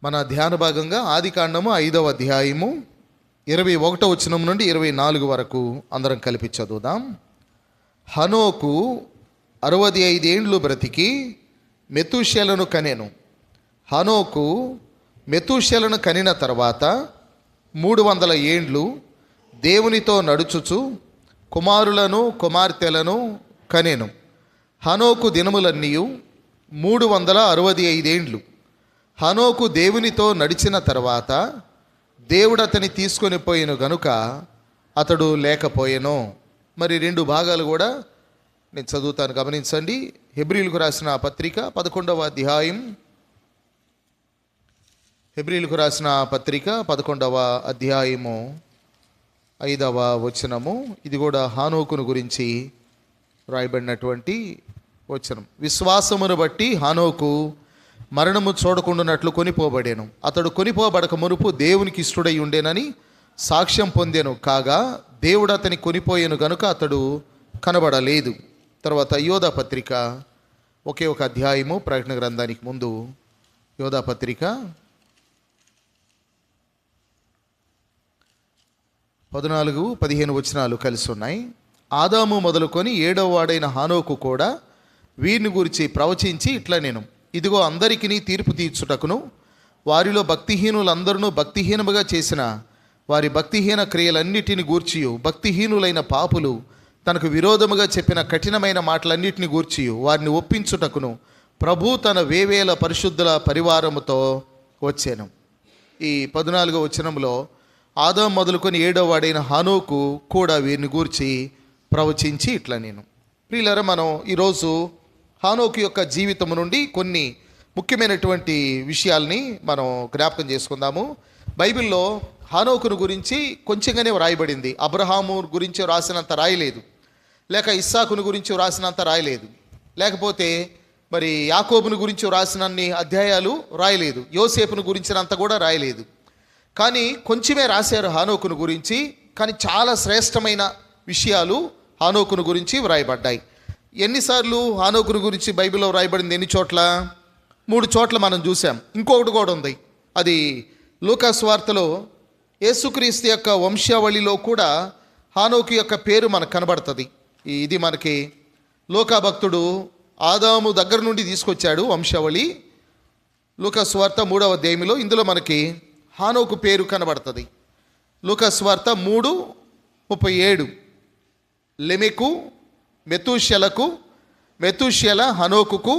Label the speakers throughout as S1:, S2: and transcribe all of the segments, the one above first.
S1: మన ధ్యాన భాగంగా ఆదికాండము 5వ అధ్యాయము 21వ వచనం నుండి 24 వరకు అందరం కలిపి చదువుదాం. హనోకు 65 ఏండ్లు బ్రతికి మెతూషెలను కనెను. హనోకు మెతూషెలను కనిన తర్వాత 300 ఏండ్లు దేవునితో నడుచుచు కుమారులను కుమార్తెలను కనెను. హనోకు దినములన్నీయు 365 ఏండ్లు. హనోకు దేవునితో నడిచిన తర్వాత దేవుడు అతని తీసుకొని పోయిన గనుక అతడు లేకపోయెను. మరి 2 భాగాలు కూడా నేను చదువుతాను, గమనించండి. హెబ్రీలకు రాసిన పత్రిక 11వ అధ్యాయం, హెబ్రీలకు రాసిన పత్రిక 11వ అధ్యాయము 5వ వచనము. ఇది కూడా హనోకును గురించి రాయబడినటువంటి వచనం. విశ్వాసమును బట్టి హనోకు మరణము చూడకుండానట్లు కొనిపోబడేను. అతడు కొనిపోబడక మునుపు దేవునికి ఇష్టడై ఉండేనని సాక్ష్యం పొందెను. కాగా దేవుడు అతని కొనిపోయేను గనుక అతడు కనబడలేదు. తర్వాత యోధా పత్రిక ఒకే ఒక అధ్యాయము, ప్రకటన గ్రంథానికి ముందు యోధా పత్రిక 14-15 వచనాలు కలిసి ఉన్నాయి. ఆదాము మొదలుకొని 7వ వాడైన హానోకు కూడా వీరిని గురించి ప్రవచించి ఇట్లా నేను, ఇదిగో అందరికీ తీర్పు తీర్చుటకును వారిలో భక్తిహీనులందరూ భక్తిహీనముగా చేసిన వారి భక్తిహీన క్రియలన్నిటిని గూర్చియు భక్తిహీనులైన పాపులు తనకు విరోధముగా చెప్పిన కఠినమైన మాటలన్నిటిని గూర్చియు వారిని ఒప్పించుటకును ప్రభు తన వేవేల పరిశుద్ధుల పరివారముతో వచ్చాను. ఈ 14వ వచనంలో ఆదాము మొదలుకొని 7వ వాడైన హనోకు కూడా వీరిని గూర్చి ప్రవచించి ఇట్లా నేను. ప్రియులారా, మనం ఈరోజు హనోకు యొక్క జీవితం నుండి కొన్ని ముఖ్యమైనటువంటి విషయాల్ని మనం జ్ఞాపకం చేసుకుందాము. బైబిల్లో హనోకును గురించి కొంచెంగానే వ్రాయబడింది. అబ్రహాము గురించి రాసినంత రాయలేదు, లేక ఇస్సాకును గురించి రాసినంత రాయలేదు, లేకపోతే మరి యాకోబును గురించి రాసినన్ని అధ్యాయాలు రాయలేదు, యోసేపును గురించినంత కూడా రాయలేదు. కానీ కొంచెమే రాశారు హనోకును గురించి. కానీ చాలా శ్రేష్టమైన విషయాలు హనోకును గురించి వ్రాయబడ్డాయి. ఎన్నిసార్లు హనోకును గురించి బైబిల్లో వ్రాయబడింది? ఎన్ని చోట్ల? 3 చోట్ల మనం చూసాం. ఇంకొకటి కూడా ఉంది, అది లూకా సువార్తలో యేసుక్రీస్తు యొక్క వంశావళిలో కూడా హనోకు యొక్క పేరు మనకు కనబడుతుంది. ఇది మనకి లూకా భక్తుడు ఆదాము దగ్గర నుండి తీసుకొచ్చాడు వంశావళి. లూకా సువార్త 3వ అధ్యాయంలో ఇందులో మనకి హనోకు పేరు కనబడుతుంది. లూకా సువార్త 3:37 లెమెకు మెతూషెలకు, మెతూషెల హనోకుకు,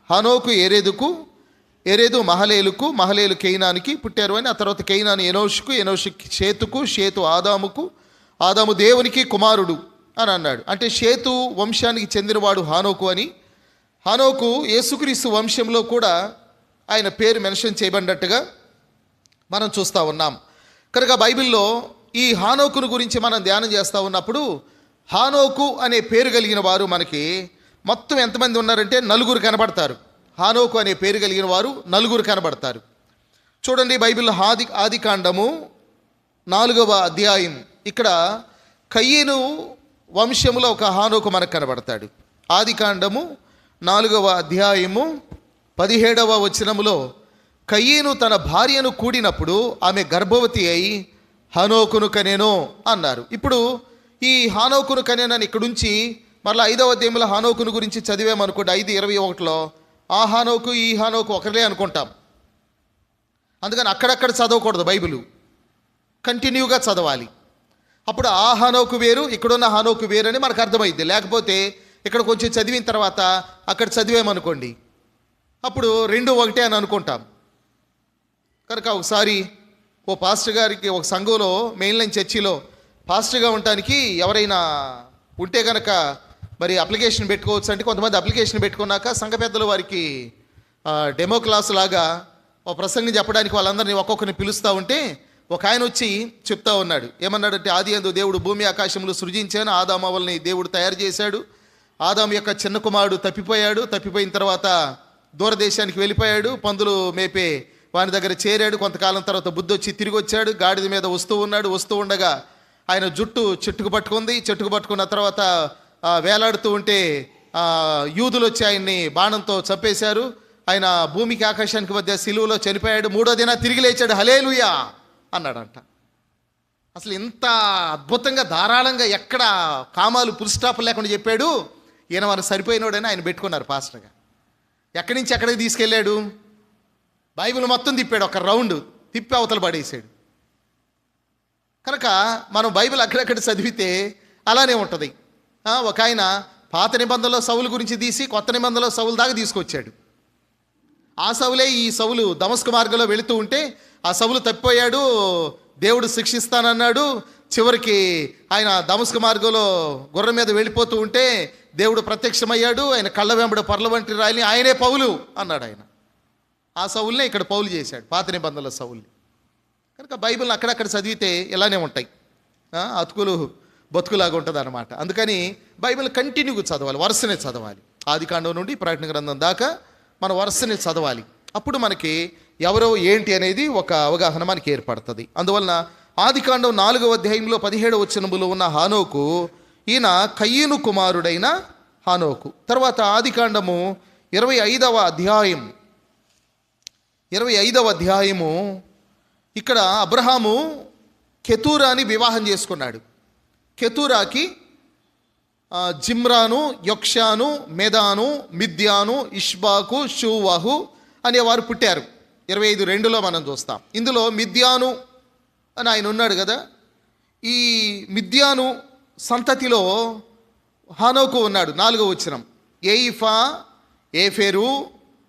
S1: హనోకు ఎరెదుకు, ఎరెదు మహలేలుకు, మహలేలు కేయినానికి పుట్టారు అని. ఆ తర్వాత కేయినాను ఎనోషుకు, ఎనోషు షేతుకు, షేతు ఆదాముకు, ఆదాము దేవునికి కుమారుడు అని అన్నాడు. అంటే షేతు వంశానికి చెందినవాడు హనోకు అని. హనోకు యేసుక్రీస్తు వంశంలో కూడా ఆయన పేరు మెన్షన్ చేయబడినట్టుగా మనం చూస్తూ ఉన్నాం. కనుక బైబిల్లో ఈ హనోకును గురించి మనం ధ్యానం చేస్తూ ఉన్నప్పుడు హనోకు అనే పేరు కలిగిన వారు మనకి మొత్తం ఎంతమంది ఉన్నారంటే 4 కనబడతారు. హనోకు అనే పేరు కలిగిన వారు 4 కనబడతారు. చూడండి, బైబిల్లో ఆదికాండము 4వ అధ్యాయం, ఇక్కడ కయీను వంశములో ఒక హనోకు మనకు కనబడతాడు. ఆదికాండము 4వ అధ్యాయము 17వ వచనములో కయీను తన భార్యను కూడినప్పుడు ఆమె గర్భవతి అయి హనోకును కనెను అన్నారు. ఇప్పుడు ఈ హనోకును కనెనని ఇక్కడుంచి మరలా 5వ అధ్యాయంలో హనోకును గురించి చదివామనుకోండి, 5:21లో ఆ హనోకు ఈ హనోకు ఒకరే అనుకుంటాం. అందుకని అక్కడక్కడ చదవకూడదు, బైబిల్ కంటిన్యూగా చదవాలి. అప్పుడు ఆ హనోకు వేరు, ఇక్కడున్న హనోకు వేరు అని మనకు అర్థమైంది. లేకపోతే ఇక్కడ కొంచెం చదివిన తర్వాత అక్కడ చదివామనుకోండి, అప్పుడు 2 ఒకటే అని అనుకుంటాం. కనుక ఒకసారి ఓ పాస్టర్ గారికి ఒక సంఘంలో మెయిన్ లైన్ చర్చిలో పాస్టర్గా ఉండటానికి ఎవరైనా ఉంటే కనుక మరి అప్లికేషన్ పెట్టుకోవచ్చు. అంటే కొంతమంది అప్లికేషన్ పెట్టుకున్నాక సంఘ పెద్దలు వారికి డెమో క్లాస్ లాగా ఒక ప్రసంగం చెప్పడానికి వాళ్ళందరినీ ఒక్కొక్కరిని పిలుస్తూ ఉంటే ఒక ఆయన వచ్చి చెప్తా ఉన్నాడు. ఏమన్నాడంటే, ఆదియందు దేవుడు భూమి ఆకాశములు సృజించాను, ఆదాము అవ్వల్ని దేవుడు తయారు చేశాడు. ఆదాము యొక్క చిన్న కుమారుడు తప్పిపోయాడు. తప్పిపోయిన తర్వాత దూరదేశానికి వెళ్ళిపోయాడు. పందులు మేపే వాని దగ్గర చేరాడు. కొంతకాలం తర్వాత బుద్ధి వచ్చి తిరిగి వచ్చాడు. గాడిద మీద వస్తూ ఉన్నాడు. వస్తూ ఉండగా ఆయన జుట్టు చెట్టుకు పట్టుకుంది. చెట్టుకు పట్టుకున్న తర్వాత వేలాడుతూ ఉంటే యూదులు వచ్చి ఆయన్ని బాణంతో చంపేశారు. ఆయన భూమికి ఆకాశానికి మధ్య సిలువలో చనిపోయాడు, మూడో దిన తిరిగి లేచాడు, హల్లెలూయా అన్నాడంట. అసలు ఇంత అద్భుతంగా ధారాళంగా ఎక్కడ కామాలు పుల్ స్టాప్ లేకుండా చెప్పాడు. ఈయన వారు సరిపోయినోడని ఆయన పెట్టుకున్నారు పాస్టర్గా. ఎక్కడి నుంచి ఎక్కడికి తీసుకెళ్ళాడు? బైబిల్ మొత్తం తిప్పాడు, ఒక రౌండ్ తిప్పి అవతల పడేసాడు. కనుక మనం బైబిల్ అక్కడక్కడ చదివితే అలానే ఉంటుంది. ఒక ఆయన పాత నిబంధనలో సౌలు గురించి తీసి కొత్త నిబంధనలో సౌలు దాకా తీసుకొచ్చాడు. ఆ సౌలే ఈ సౌలు దమస్కు మార్గంలో వెళుతూ ఉంటే ఆ సౌలు తప్పిపోయాడు, దేవుడు శిక్షిస్తానన్నాడు. చివరికి ఆయన దమస్కు మార్గంలో గుర్రం మీద వెళ్ళిపోతూ ఉంటే దేవుడు ప్రత్యక్షమయ్యాడు. ఆయన కళ్ళ వెంబడి పర్ల వంటి రాయిని ఆయనే పౌలు అన్నాడు. ఆయన ఆ సౌలునే ఇక్కడ పౌలు చేశాడు, పాత నిబంధనల సౌల్ని. కనుక బైబిల్ని అక్కడక్కడ చదివితే ఇలానే ఉంటాయి, అతుకులు బతుకులాగా ఉంటుంది అన్నమాట. అందుకని బైబిల్ కంటిన్యూగా చదవాలి, వరుసనే చదవాలి. ఆదికాండం నుండి ప్రకటన గ్రంథం దాకా మన వరుసనే చదవాలి. అప్పుడు మనకి ఎవరో ఏంటి అనేది ఒక అవగాహన మనకి ఏర్పడుతుంది. అందువలన ఆదికాండం 4వ అధ్యాయంలో 17వ వచనములో ఉన్న హానోకు, ఈయన కయ్యను కుమారుడైన హానోకు. తర్వాత ఆదికాండము 25వ అధ్యాయము ఇక్కడ అబ్రహాము కెతూరాని వివాహం చేసుకున్నాడు. కెతూరాకి జిమ్రాను, యొక్షాను, మెదాను, మిద్యాను, ఇష్బాకు, షూవాహు అనేవారు పుట్టారు. 25:2లో మనం చూస్తాం. ఇందులో మిద్యాను అని ఆయన ఉన్నాడు కదా. ఈ మిద్యాను సంతతిలో హానోకు ఉన్నాడు. 4వ వచనం, ఏయిఫా, ఏఫెరు,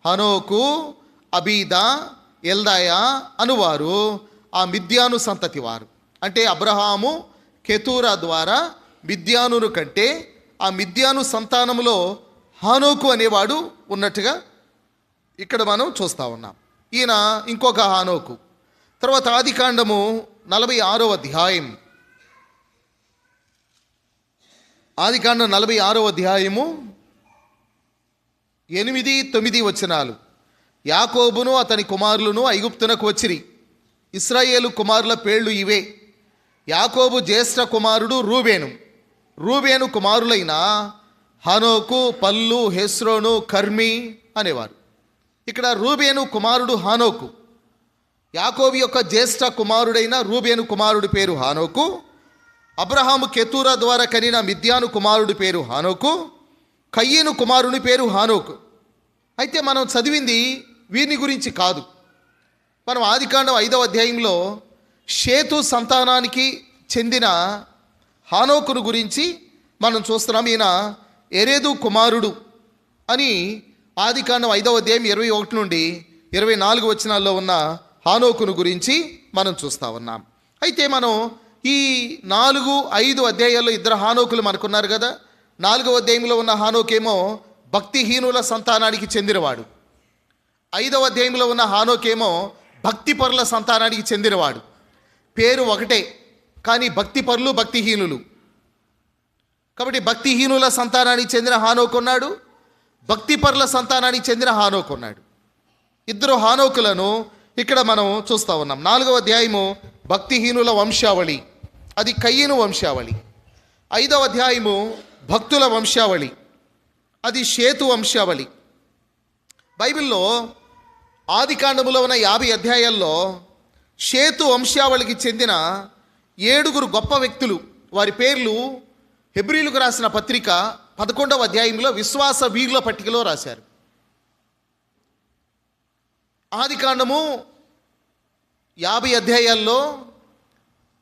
S1: హనోకు, అబీదా, ఎల్దాయా అనువారు ఆ మిద్యాను సంతతి వారు. అంటే అబ్రహాము కెతూరా ద్వారా మిద్యానును కంటే ఆ మిద్యాను సంతానములో హానోకు అనేవాడు ఉన్నట్టుగా ఇక్కడ మనం చూస్తూ ఉన్నాం. ఈయన ఇంకొక హానోకు. తర్వాత ఆదికాండము 46వ అధ్యాయం, ఆదికాండం 46వ అధ్యాయము 8-9 వచనాలు. యాకోబును అతని కుమారులను ఐగుప్తునకు వచ్చిరి. ఇశ్రాయేలు కుమారుల పేర్లు ఇవే. యాకోబు జ్యేష్ఠ కుమారుడు రూబేను. రూబేను కుమారులైన హనోకు, పల్లు, హెస్రోను, కర్మి అనేవారు. ఇక్కడ రూబేను కుమారుడు హానోకు. యాకోబు యొక్క జ్యేష్ఠ కుమారుడైన రూబేను కుమారుడి పేరు హానోకు. అబ్రహాము కెతూరా ద్వారా కనిన మిద్యాను కుమారుడి పేరు హానోకు. కయ్యను కుమారుని పేరు హానోకు. అయితే మనం చదివింది వీరిని గురించి కాదు. మనం ఆదికాండం 5వ అధ్యాయంలో షేతు సంతానానికి చెందిన హానోకును గురించి మనం చూస్తున్నాం. ఈయన ఎరేదు కుమారుడు అని ఆదికాండం 5వ అధ్యాయం 21 నుండి 24 వచనాల్లో ఉన్న హానోకును గురించి మనం చూస్తూ ఉన్నాం. అయితే మనం ఈ 4-5 అధ్యాయాల్లో 2 హానోకులు మనకున్నారు కదా. 4వ అధ్యాయంలో ఉన్న హానోకేమో భక్తిహీనుల సంతానానికి చెందినవాడు. 5వ అధ్యాయంలో ఉన్న హానోకేమో భక్తిపరుల సంతానానికి చెందినవాడు. పేరు ఒకటే, కానీ భక్తిపరులు భక్తిహీనులు. కాబట్టి భక్తిహీనుల సంతానానికి చెందిన హానోకు ఉన్నాడు, భక్తిపరుల సంతానానికి చెందిన హానోకు ఉన్నాడు. 2 హానోకులను ఇక్కడ మనం చూస్తూ ఉన్నాం. 4వ అధ్యాయము భక్తిహీనుల వంశావళి, అది కయ్యను వంశావళి. 5వ అధ్యాయము భక్తుల వంశావళి, అది షేతు వంశావళి. బైబిల్లో ఆదికాండములో ఉన్న 50 అధ్యాయాల్లో షేతు వంశావళికి చెందిన 7 గొప్ప వ్యక్తులు, వారి పేర్లు హెబ్రీలకు రాసిన పత్రిక 11వ అధ్యాయంలో విశ్వాస వీరుల పట్టికలో రాశారు. ఆదికాండము 50 అధ్యాయాల్లో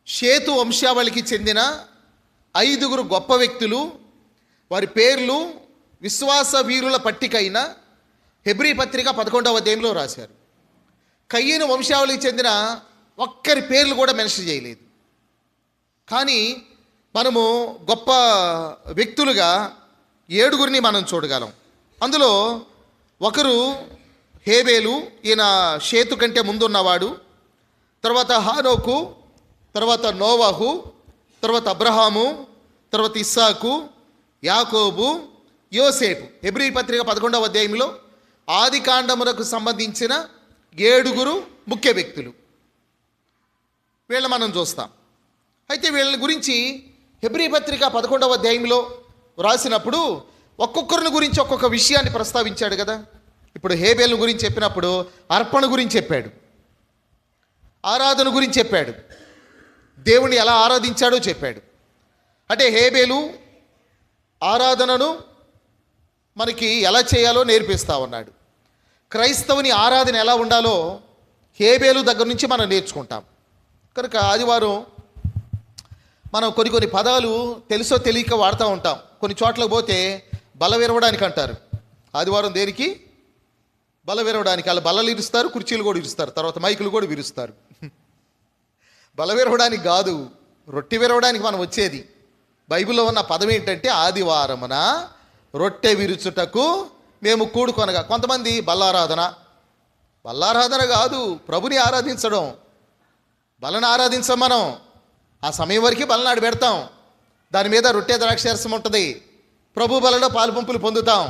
S1: షేతు వంశావళికి చెందిన 5 గొప్ప వ్యక్తులు, వారి పేర్లు విశ్వాస వీరుల పట్టిక అయిన హెబ్రీ పత్రిక 11వ అధ్యాయంలో రాశారు. కయ్యను వంశావళికి చెందిన ఒక్కరి పేర్లు కూడా మెన్షన్ చేయలేదు. కానీ మనము గొప్ప వ్యక్తులుగా 7 మనం చూడగలం. అందులో ఒకరు హేబేలు, ఈయన షేతు కంటే ముందున్నవాడు. తర్వాత హానోకు, తర్వాత నోవాహు, తర్వాత అబ్రహాము, తర్వాత ఇస్సాకు, యాకోబు, యోసేపు. హెబ్రీ పత్రిక 11వ అధ్యాయంలో ఆదికాండములకు సంబంధించిన 7 ముఖ్య వ్యక్తులు. వీళ్ళని మనం చూస్తాం. అయితే వీళ్ళని గురించి హెబ్రీ పత్రిక 11వ అధ్యాయంలో రాసినప్పుడు ఒక్కొక్కరిని గురించి ఒక్కొక్క విషయాన్ని ప్రస్తావించాడు కదా. ఇప్పుడు హేబేలు గురించి చెప్పినప్పుడు అర్పణ గురించి చెప్పాడు, ఆరాధన గురించి చెప్పాడు, దేవుణ్ణి ఎలా ఆరాధించాడో చెప్పాడు. అంటే హేబేలు ఆరాధనను మనకి ఎలా చేయాలో నేర్పిస్తూ ఉన్నాడు. క్రైస్తవుని ఆరాధన ఎలా ఉండాలో హేబేలు దగ్గర నుంచి మనం నేర్చుకుంటాం. కనుక ఆదివారం మనం కొన్ని పదాలు తెలుసో తెలియక వాడుతూ ఉంటాం. కొన్ని చోట్లకు పోతే బల్ల విరవడానికి అంటారు. ఆదివారం దేనికి? బల్ల విరవడానికి. వాళ్ళు బల్లలు ఇరుస్తారు, కుర్చీలు కూడా ఇరుస్తారు, తర్వాత మైకులు కూడా విరుస్తారు. బల్ల విరవడానికి కాదు, రొట్టె విరవడానికి మనం వచ్చేది. బైబిల్లో ఉన్న పదం ఏంటంటే ఆదివారమున రొట్టె విరుచుటకు మేము కూడుకొనగా. కొంతమంది బల్లారాధన కాదు, ప్రభుని ఆరాధించడం. బలను ఆరాధించం మనం. ఆ సమయం వరకు బలనాడు పెడతాం, దాని మీద రొట్టె ద్రాక్షరసం ఉంటుంది, ప్రభు బలలో పాలు పంపులు పొందుతాం,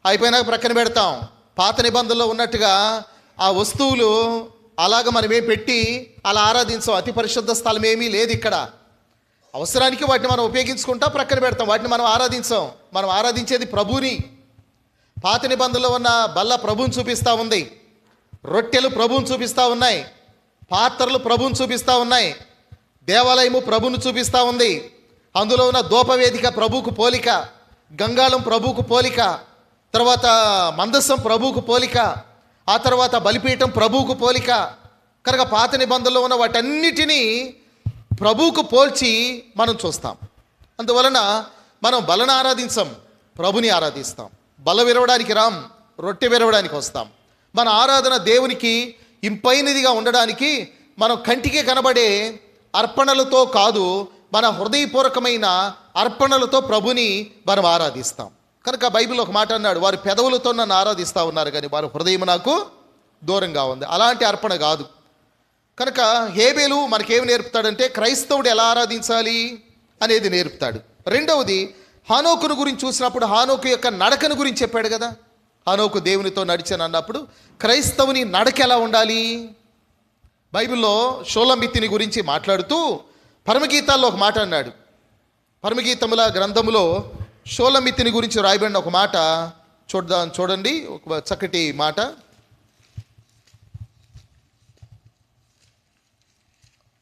S1: అయిపోయినాక ప్రక్కన పెడతాం. పాత నిబంధనలో ఉన్నట్టుగా ఆ వస్తువులు అలాగ మనమే పెట్టి అలా ఆరాధించాం. అతి పరిశుద్ధ స్థలం ఏమీ లేదు ఇక్కడ. అవసరానికి వాటిని మనం ఉపయోగించుకుంటాం, ప్రక్కన పెడతాం, వాటిని మనం ఆరాధించాం. మనం ఆరాధించేది ప్రభుని. పాత నిబంధనలో ఉన్న బల్ల ప్రభుని చూపిస్తూ ఉంది, రొట్టెలు ప్రభుని చూపిస్తూ ఉన్నాయి, పాత్రలు ప్రభుని చూపిస్తూ ఉన్నాయి, దేవాలయము ప్రభుని చూపిస్తూ ఉంది. అందులో ఉన్న ధూపవేదిక ప్రభువుకు పోలిక, గంగాళం ప్రభువుకు పోలిక, తర్వాత మందసం ప్రభువుకు పోలిక, ఆ తర్వాత బలిపీఠం ప్రభువుకు పోలిక. కనుక పాత నిబంధనలో ఉన్న వాటన్నిటినీ ప్రభువుకు పోల్చి మనం చూస్తాం. అందువలన మనం బలను ఆరాధించాం, ప్రభుని ఆరాధిస్తాం. బల విరవడానికి రాం, రొట్టె విరవడానికి వస్తాం. మన ఆరాధన దేవునికి ఇంపైనదిగా ఉండడానికి మనం కంటికి కనబడే అర్పణలతో కాదు, మన హృదయపూర్వకమైన అర్పణలతో ప్రభుని మనం ఆరాధిస్తాం. కనుక బైబిల్ ఒక మాట అన్నాడు, వారు పెదవులతో నన్ను ఆరాధిస్తూ ఉన్నారు కానీ వారి హృదయం నాకు దూరంగా ఉంది. అలాంటి అర్పణ కాదు. కనుక హేబేలు మనకేమి నేర్పుతాడంటే క్రైస్తవుడు ఎలా ఆరాధించాలి అనేది నేర్పుతాడు. రెండవది, హానోకును గురించి చూసినప్పుడు హానోకు యొక్క నడకను గురించి చెప్పాడు కదా. హానోకు దేవునితో నడిచాను అన్నప్పుడు క్రైస్తవుని నడక ఎలా ఉండాలి? బైబిల్లో షోలమిత్తిని గురించి మాట్లాడుతూ పరమగీతాల్లో ఒక మాట అన్నాడు. పరమగీతముల గ్రంథములో షోలమిత్తిని గురించి రాయబడిన ఒక మాట చూడండి, ఒక చక్కటి మాట.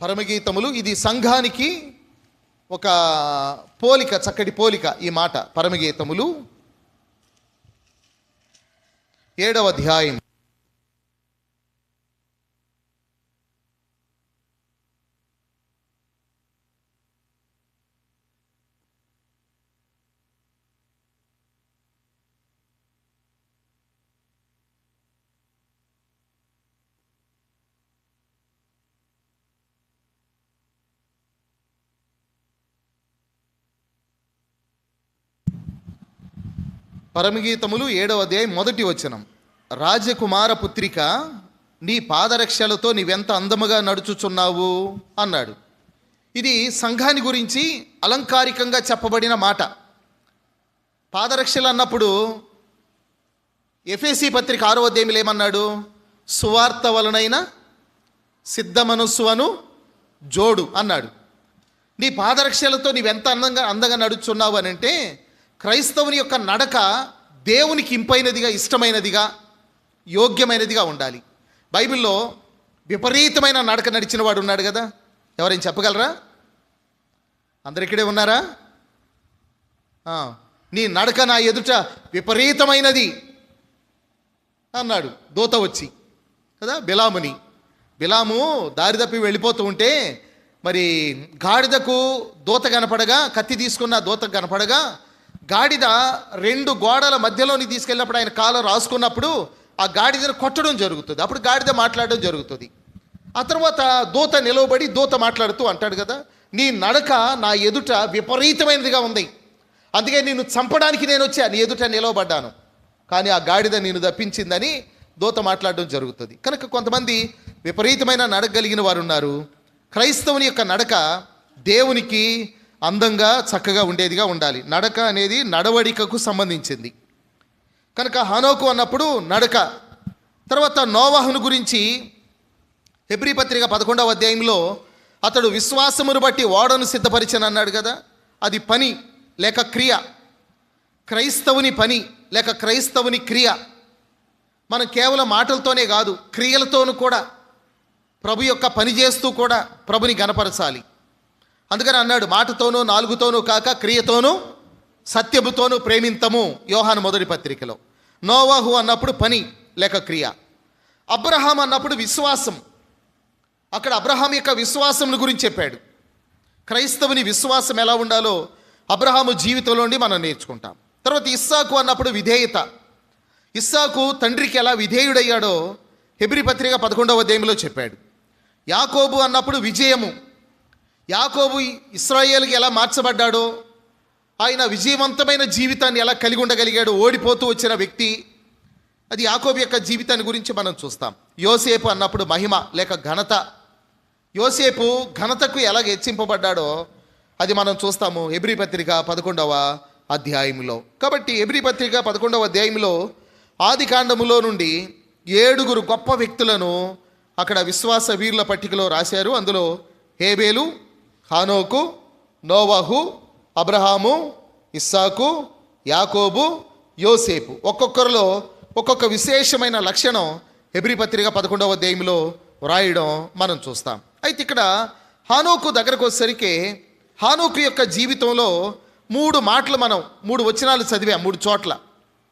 S1: పరమగీతములు, ఇది సంఘానికి ఒక పోలిక, చక్కటి పోలిక ఈ మాట. పరమగీతములు 7వ అధ్యాయం పరమగీతములు 7వ అధ్యాయం 1వ వచనం. రాజకుమార పుత్రిక, నీ పాదరక్షలతో నీవెంత అందముగా నడుచుచున్నావు అన్నాడు. ఇది సంఘాన్ని గురించి అలంకారికంగా చెప్పబడిన మాట. పాదరక్షలు అన్నప్పుడు ఎఫెసీ పత్రిక 6వ అధ్యాయంలో ఏమన్నాడు? సువార్త వలనైన సిద్ధ మనస్సును జోడు అన్నాడు. నీ పాదరక్షలతో నీవెంత అందంగా నడుచున్నావు అని అంటే క్రైస్తవుని యొక్క నడక దేవునికి ఇంపైనదిగా, ఇష్టమైనదిగా, యోగ్యమైనదిగా ఉండాలి. బైబిల్లో విపరీతమైన నడక నడిచిన వాడు ఉన్నాడు కదా. ఎవరైనా చెప్పగలరా? అందరు ఇక్కడే ఉన్నారా? నీ నడక నా ఎదుట విపరీతమైనది అన్నాడు దూత వచ్చి కదా. బిలాము దారి తప్పి వెళ్ళిపోతూ ఉంటే మరి గాడిదకు దూత కనపడగా, కత్తి తీసుకున్న దూత కనపడగా, గాడిద 2 గోడల మధ్యలోని తీసుకెళ్ళినప్పుడు ఆయన కాలు రాసుకున్నప్పుడు ఆ గాడిదను కొట్టడం జరుగుతుంది. అప్పుడు గాడిద మాట్లాడడం జరుగుతుంది. ఆ తర్వాత దూత నిలవబడి దూత మాట్లాడుతూ అంటాడు కదా, నీ నడక నా ఎదుట విపరీతమైనదిగా ఉంది, అందుకే నిన్ను చంపడానికి నేను వచ్చా, నీ ఎదుట నిలవబడ్డాను, కానీ ఆ గాడిద నిన్ను తప్పించిందని దూత మాట్లాడడం జరుగుతుంది. కనుక కొంతమంది విపరీతమైన నడక కలిగిన వారు ఉన్నారు. క్రైస్తవుని యొక్క నడక దేవునికి అందంగా, చక్కగా ఉండేదిగా ఉండాలి. నడక అనేది నడవడికకు సంబంధించింది. కనుక హానోకు అన్నప్పుడు నడక. తర్వాత నోవాహును గురించి హెబ్రీ పత్రిక 11వ అధ్యాయంలో అతడు విశ్వాసమును బట్టి ఓడను సిద్ధపరిచను అన్నాడు కదా. అది పని లేక క్రియ, క్రైస్తవుని పని లేక క్రైస్తవుని క్రియ. మనం కేవలం మాటలతోనే కాదు, క్రియలతోనూ కూడా ప్రభు యొక్క పని చేస్తూ కూడా ప్రభుని గణపరచాలి. అందుకని అన్నాడు, మాటతోనూ నాలుగుతోనూ కాక క్రియతోనూ సత్యముతోనూ ప్రేమింతము, యోహాను మొదటి పత్రికలో. నోవాహు అన్నప్పుడు పని లేక క్రియ. అబ్రహాం అన్నప్పుడు విశ్వాసం. అక్కడ అబ్రహాం యొక్క విశ్వాసం గురించి చెప్పాడు. క్రైస్తవుని విశ్వాసం ఎలా ఉండాలో అబ్రహాము జీవితంలో నుండి మనం నేర్చుకుంటాం. తర్వాత ఇస్సాకు అన్నప్పుడు విధేయత. ఇస్సాకు తండ్రికి ఎలా విధేయుడయ్యాడో హెబ్రీ పత్రిక 11వ అధ్యాయంలో చెప్పాడు. యాకోబు అన్నప్పుడు విజయము. యాకోబు ఇశ్రాయేలుకి ఎలా మార్చబడ్డాడో, ఆయన విజయవంతమైన జీవితాన్ని ఎలా కలిగి ఉండగలిగాడు, ఓడిపోతూ వచ్చిన వ్యక్తి, అది యాకోబు యొక్క జీవితాన్ని గురించి మనం చూస్తాం. యోసేపు అన్నప్పుడు మహిమ లేక ఘనత. యోసేపు ఘనతకు ఎలా హెచ్చింపబడ్డాడో అది మనం చూస్తాము హెబ్రీ పత్రిక 11వ అధ్యాయంలో. కాబట్టి హెబ్రీ పత్రిక 11వ అధ్యాయంలో ఆది కాండములో నుండి 7 గొప్ప వ్యక్తులను అక్కడ విశ్వాస వీరుల పట్టికలో రాశారు. అందులో హేబేలు, హానోకు, నోవాహు, అబ్రహాము, ఇస్సాకు, యాకోబు, యోసేపు. ఒక్కొక్కరిలో ఒక్కొక్క విశేషమైన లక్షణం హెబ్రీ పత్రిక 11వ అధ్యాయంలో వ్రాయడం మనం చూస్తాం. అయితే ఇక్కడ హానోకు దగ్గరకు వచ్చేసరికి హానోకు యొక్క జీవితంలో 3 మాటలు మనం 3 వచనాలు చదివాం 3 చోట్ల.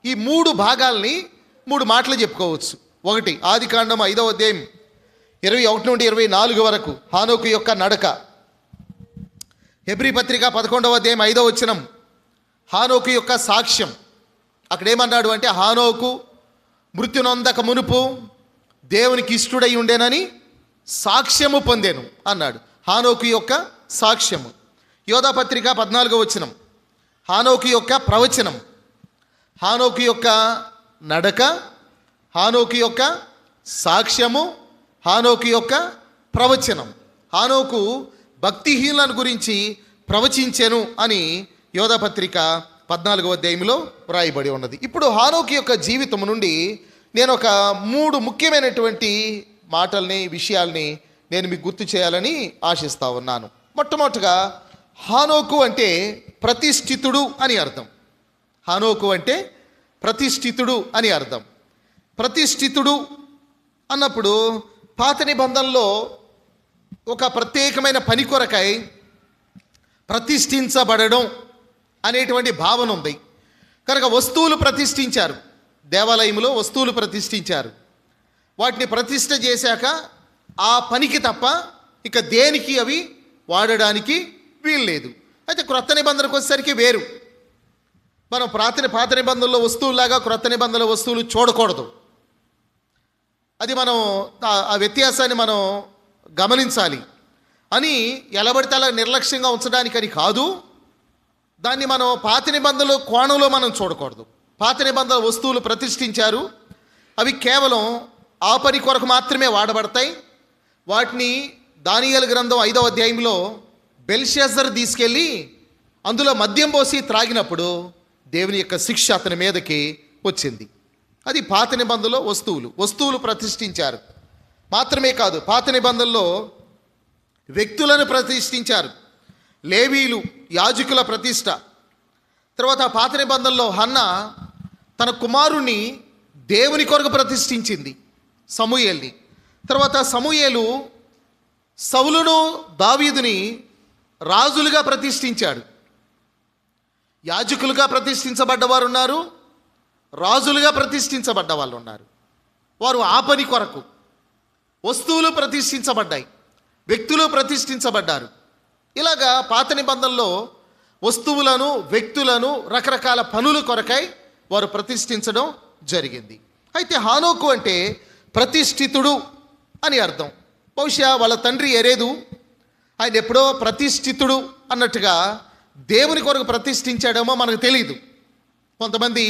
S1: ఈ 3 భాగాల్ని 3 మాటలు చెప్పుకోవచ్చు. ఒకటి, ఆది కాండం 5వ అధ్యాయం 21 నుండి 24 వరకు హానోకు యొక్క నడక. హెబ్రీ పత్రిక 11వ అధ్యాయం 5వ వచనం హానోకు యొక్క సాక్ష్యం. అక్కడ ఏమన్నాడు అంటే, హానోకు మృత్యునొందక మునుపు దేవునికి ఇష్టుడై ఉండేనని సాక్ష్యము పొందాను అన్నాడు. హానోకు యొక్క సాక్ష్యము. యోధా పత్రిక 14వ వచనం హానోకు యొక్క ప్రవచనం. హానోకు యొక్క నడక, హానోకు యొక్క సాక్ష్యము, హానోకు యొక్క ప్రవచనం. హానోకు భక్తిహీనులను గురించి ప్రవచించెను అని యోధా పత్రిక 14వ అధ్యాయంలో వ్రాయబడి ఉన్నది. ఇప్పుడు హానోకు యొక్క జీవితం నుండి నేను ఒక 3 ముఖ్యమైనటువంటి మాటల్ని, విషయాల్ని నేను మీకు గుర్తు చేయాలని ఆశిస్తూ ఉన్నాను. మొట్టమొదటిగా హానోకు అంటే ప్రతిష్ఠితుడు అని అర్థం. హానోకు అంటే ప్రతిష్ఠితుడు అని అర్థం. ప్రతిష్ఠితుడు అన్నప్పుడు పాత నిబంధనలో ఒక ప్రత్యేకమైన పని కొరకై ప్రతిష్ఠించబడడం అనేటువంటి భావన ఉంది. కనుక వస్తువులు ప్రతిష్ఠించారు, దేవాలయంలో వస్తువులు ప్రతిష్ఠించారు. వాటిని ప్రతిష్ఠ చేశాక ఆ పనికి తప్ప ఇక దేనికి అవి వాడడానికి వీల్లేదు. అయితే క్రొత్త నిబంధనకు వచ్చేసరికి వేరు. మనం పాత నిబంధనలో వస్తువులాగా క్రొత్త నిబంధనల వస్తువులు చూడకూడదు. అది మనం ఆ వ్యత్యాసాన్ని మనం గమనించాలి. అని ఎలబడితే అలా నిర్లక్ష్యంగా ఉంచడానికని కాదు, దాన్ని మనం పాత నిబంధనల కోణంలో మనం చూడకూడదు. పాత నిబంధనల వస్తువులు ప్రతిష్ఠించారు, అవి కేవలం ఆ పని కొరకు మాత్రమే వాడబడతాయి. వాటిని దానియేలు గ్రంథం 5వ అధ్యాయంలో బెల్షెస్సర్ తీసుకెళ్ళి అందులో మద్యం పోసి త్రాగినప్పుడు దేవుని యొక్క శిక్ష అతని మీదకి వచ్చింది. అది పాత నిబంధనలో వస్తువులు ప్రతిష్ఠించారు. మాత్రమే కాదు, పాత నిబంధనలో వ్యక్తులను ప్రతిష్ఠించారు. లేవీలు, యాజకుల ప్రతిష్ట. తర్వాత పాత నిబంధనలో హన్న తన కుమారుణ్ణి దేవుని కొరకు ప్రతిష్ఠించింది, సమూయేల్ని. తర్వాత సమూయేలు సౌలును, దావీదుని రాజులుగా ప్రతిష్ఠించాడు. యాజకులుగా ప్రతిష్ఠించబడ్డవారు ఉన్నారు, రాజులుగా ప్రతిష్ఠించబడ్డ వాళ్ళు ఉన్నారు. వారు ఆ పని కొరకు. వస్తువులు ప్రతిష్ఠించబడ్డాయి, వ్యక్తులు ప్రతిష్ఠించబడ్డారు. ఇలాగా పాత నిబంధనలో వస్తువులను, వ్యక్తులను రకరకాల పనుల కొరకై వారు ప్రతిష్ఠించడం జరిగింది. అయితే హానోకు అంటే ప్రతిష్ఠితుడు అని అర్థం. బహుశా వాళ్ళ తండ్రి ఎరేదు ఆయన ఎప్పుడో ప్రతిష్ఠితుడు అన్నట్టుగా దేవుని కొరకు ప్రతిష్ఠించాడేమో మనకు తెలియదు. కొంతమంది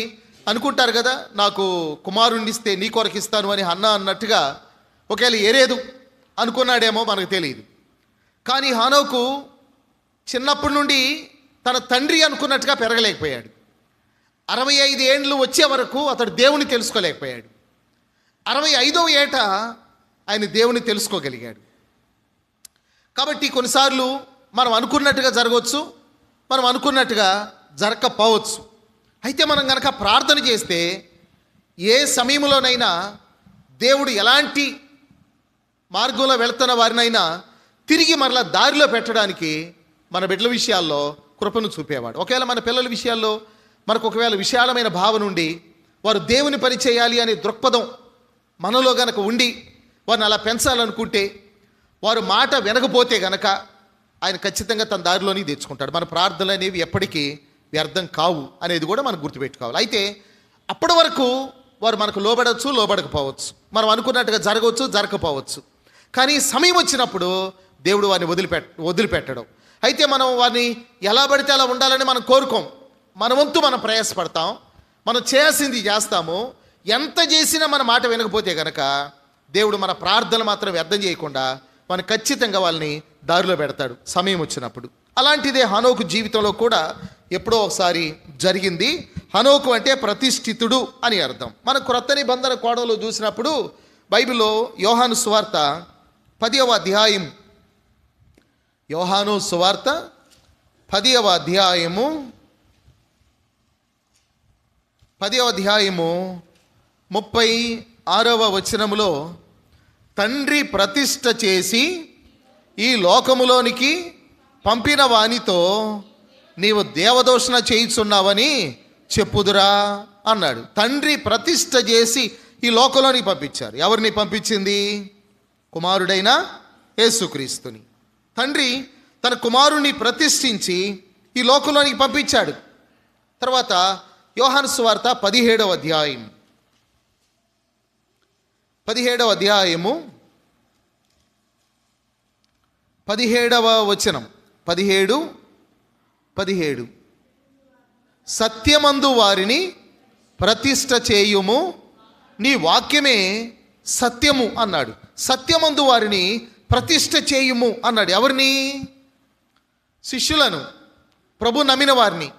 S1: అనుకుంటారు కదా, నాకు కుమారుణ్ణి ఇస్తే నీ కొరకు ఇస్తాను అని హన్నా అన్నట్టుగా ఒకవేళ ఎరేదు అనుకున్నాడేమో మనకు తెలియదు. కానీ హానోకు చిన్నప్పటి నుండి తన తండ్రి అనుకున్నట్టుగా పెరగలేకపోయాడు. 65 ఏండ్లు వచ్చే వరకు అతడు దేవుని తెలుసుకోలేకపోయాడు. 65వ ఏట ఆయన దేవుని తెలుసుకోగలిగాడు. కాబట్టి కొన్నిసార్లు మనం అనుకున్నట్టుగా జరగవచ్చు, మనం అనుకున్నట్టుగా జరగకపోవచ్చు. అయితే మనం కనుక ప్రార్థన చేస్తే ఏ సమయంలోనైనా దేవుడు ఎలాంటి మార్గంలో వెళుతున్న వారినైనా తిరిగి మరలా దారిలో పెట్టడానికి మన బిడ్డల విషయాల్లో కృపను చూపేవాడు. ఒకవేళ మన పిల్లల విషయాల్లో మనకు ఒకవేళ విశాలమైన భావన ఉండి వారు దేవుని పని చేయాలి అనే దృక్పథం మనలో గనక ఉండి వారిని అలా పెంచాలనుకుంటే, వారు మాట వినకపోతే గనక ఆయన ఖచ్చితంగా తన దారిలోని తెచ్చుకుంటాడు. మన ప్రార్థనలు అనేవి ఎప్పటికీ వ్యర్థం కావు అనేది కూడా మనం గుర్తుపెట్టుకోవాలి. అయితే అప్పటి వరకు వారు మనకు లోబడవచ్చు, లోబడకపోవచ్చు, మనం అనుకున్నట్టుగా జరగవచ్చు, జరగకపోవచ్చు. కానీ సమయం వచ్చినప్పుడు దేవుడు వారిని వదిలిపెట్టడం. అయితే మనం వారిని ఎలా పడితే అలా ఉండాలని మనం కోరుకోం. మన వంతు మనం ప్రయాసపడతాం, మనం చేయాల్సింది చేస్తాము. ఎంత చేసినా మన మాట వినకపోతే కనుక దేవుడు మన ప్రార్థనలు మాత్రం వ్యర్థం చేయకుండా మనం ఖచ్చితంగా వాళ్ళని దారిలో పెడతాడు సమయం వచ్చినప్పుడు. అలాంటిదే హనోకు జీవితంలో కూడా ఎప్పుడో ఒకసారి జరిగింది. హనోకు అంటే ప్రతిష్ఠితుడు అని అర్థం. మన క్రొత్త నిబంధన కోణంలో చూసినప్పుడు బైబిల్లో యోహాను సువార్త 10వ అధ్యాయం, యోహాను సువార్త 10వ అధ్యాయము 36వ వచనములో, తండ్రి ప్రతిష్ఠ చేసి ఈ లోకములోనికి పంపిన వానితో నీవు దేవదూషణ చేయుచున్నావని చెప్పుదురా అన్నాడు. తండ్రి ప్రతిష్ఠ చేసి ఈ లోకంలోనికి పంపించారు. ఎవరిని పంపించింది? కుమారుడైన యేసుక్రీస్తుని. తండ్రి తన కుమారుని ప్రతిష్ఠించి ఈ లోకంలోనికి పంపించాడు. తర్వాత యోహాను సువార్త 17వ అధ్యాయము 17వ వచనం 17 సత్యమందు వారిని ప్రతిష్ఠ చేయుము, నీ వాక్యమే సత్యము అన్నాడు. సత్యమందు వారిని ప్రతిష్ఠ చేయుము అన్నాడు. ఎవరిని? శిష్యులను, ప్రభు నమ్మిన వారిని,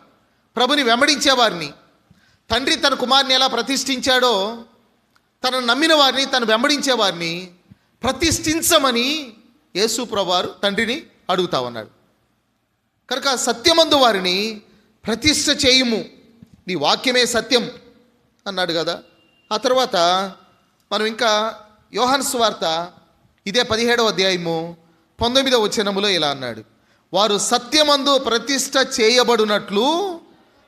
S1: ప్రభుని వెంబడించే వారిని. తండ్రి తన కుమారుని ఎలా ప్రతిష్ఠించాడో తనను నమ్మిన వారిని, తను వెంబడించే వారిని ప్రతిష్ఠించమని యేసు ప్రభువారు తండ్రిని అడుగుతా ఉన్నాడు. కనుక సత్యమందు వారిని ప్రతిష్ఠ చేయుము, నీ వాక్యమే సత్యం అన్నాడు కదా. ఆ తర్వాత మనం ఇంకా యోహాను సువార్త ఇదే 17వ అధ్యాయము 19వ వచనములో ఇలా అన్నాడు, వారు సత్యమందు ప్రతిష్ఠ చేయబడినట్లు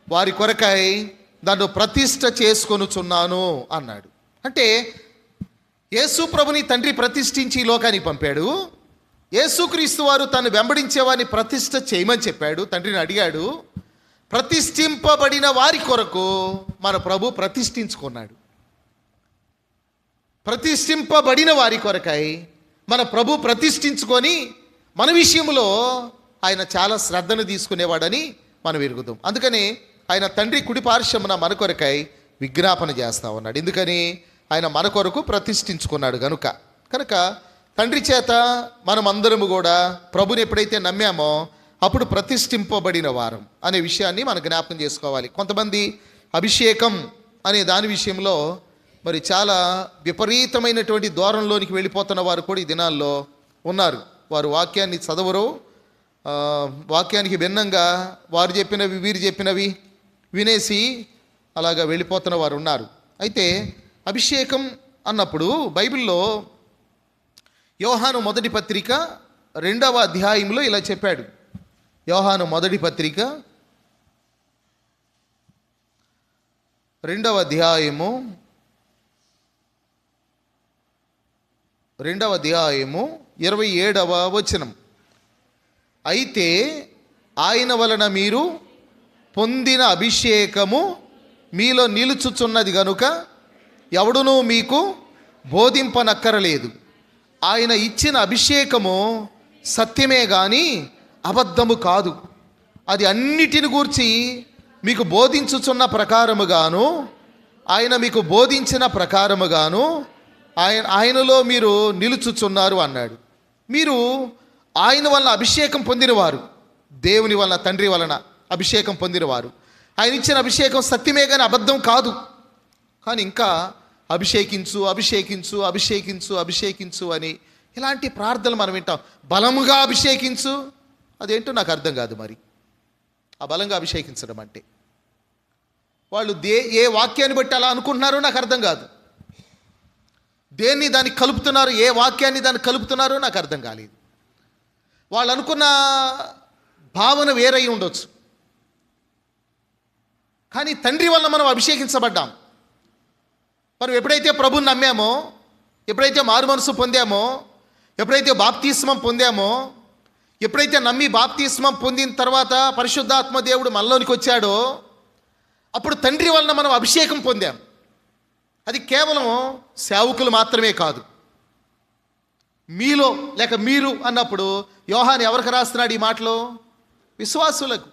S1: వారి కొరకై దాన్ని ప్రతిష్ఠ చేసుకొనుచున్నాను అన్నాడు. అంటే యేసు ప్రభుని తండ్రి ప్రతిష్ఠించి ఈ లోకానికి పంపాడు. యేసుక్రీస్తు వారు తను వెంబడించే వారిని ప్రతిష్ఠ చేయమని చెప్పాడు, తండ్రిని అడిగాడు. ప్రతిష్ఠింపబడిన వారి కొరకు మన ప్రభు ప్రతిష్ఠించుకున్నాడు. ప్రతిష్ఠింపబడిన వారి కొరకై మన ప్రభు ప్రతిష్ఠించుకొని మన విషయంలో ఆయన చాలా శ్రద్ధను తీసుకునేవాడని మనం ఎరుగుదాం. అందుకని ఆయన తండ్రి కుడి పార్శ్వమున మన కొరకై విజ్ఞాపన చేస్తూ ఉన్నాడు. ఎందుకని? ఆయన మన కొరకు ప్రతిష్ఠించుకున్నాడు కనుక తండ్రి చేత మనం అందరము కూడా ప్రభుని ఎప్పుడైతే నమ్మామో అప్పుడు ప్రతిష్ఠింపబడిన వారం అనే విషయాన్ని మనం జ్ఞాపకం చేసుకోవాలి. కొంతమంది అభిషేకం అనే దాని విషయంలో మరి చాలా విపరీతమైనటువంటి దూరంలోనికి వెళ్ళిపోతున్న వారు కూడా ఈ దినాల్లో ఉన్నారు. వారు వాక్యాన్ని చదవరు, వాక్యానికి భిన్నంగా వారు చెప్పినవి వీరు చెప్పినవి వినేసి అలాగా వెళ్ళిపోతున్న వారు ఉన్నారు. అయితే అభిషేకం అన్నప్పుడు బైబిల్లో యోహాను మొదటి పత్రిక 2వ అధ్యాయంలో ఇలా చెప్పాడు. యోహాను మొదటి పత్రిక 2వ అధ్యాయము 27వ వచనం, అయితే ఆయన వలన మీరు పొందిన అభిషేకము మీలో నిలుచుచున్నది గనుక ఎవడునూ మీకు బోధింపనక్కరలేదు. ఆయన ఇచ్చిన అభిషేకము సత్యమే కానీ అబద్ధము కాదు. అది అన్నిటిని గూర్చి మీకు బోధించుచున్న ప్రకారముగాను ఆయన మీకు బోధించిన ప్రకారముగాను ఆయనలో మీరు నిలుచుచున్నారు అన్నాడు. మీరు ఆయన వలన అభిషేకం పొందినవారు, దేవుని వలన తండ్రి వలన అభిషేకం పొందినవారు. ఆయన ఇచ్చిన అభిషేకం సత్యమే కానీ అబద్ధం కాదు. కానీ ఇంకా అభిషేకించు అభిషేకించు అభిషేకించు అభిషేకించు అని ఇలాంటి ప్రార్థనలు మనం వింటాం. బలముగా అభిషేకించు, అదేంటో నాకు అర్థం కాదు. మరి ఆ బలంగా అభిషేకించడం అంటే వాళ్ళు ఏ వాక్యాన్ని బట్టి అలా అనుకుంటున్నారో నాకు అర్థం కాదు. దేన్ని దానికి కలుపుతున్నారు, ఏ వాక్యాన్ని దానికి కలుపుతున్నారో నాకు అర్థం కాలేదు. వాళ్ళు అనుకున్న భావన వేరై ఉండొచ్చు. కానీ తండ్రి వల్ల మనం అభిషేకించబడ్డాం. మనం ఎప్పుడైతే ప్రభుని నమ్మామో, ఎప్పుడైతే మారు మనసు పొందామో, ఎప్పుడైతే బాప్తిస్మం పొందామో, ఎప్పుడైతే నమ్మి బాప్తిస్మం పొందిన తర్వాత పరిశుద్ధాత్మ దేవుడు మనలోనికి వచ్చాడో, అప్పుడు తండ్రి వలన మనం అభిషేకం పొందాం. అది కేవలం సేవకులు మాత్రమే కాదు. మీలో లేక మీరు అన్నప్పుడు యోహాను ఎవరికి రాస్తున్నాడు ఈ మాటలో? విశ్వాసులకు.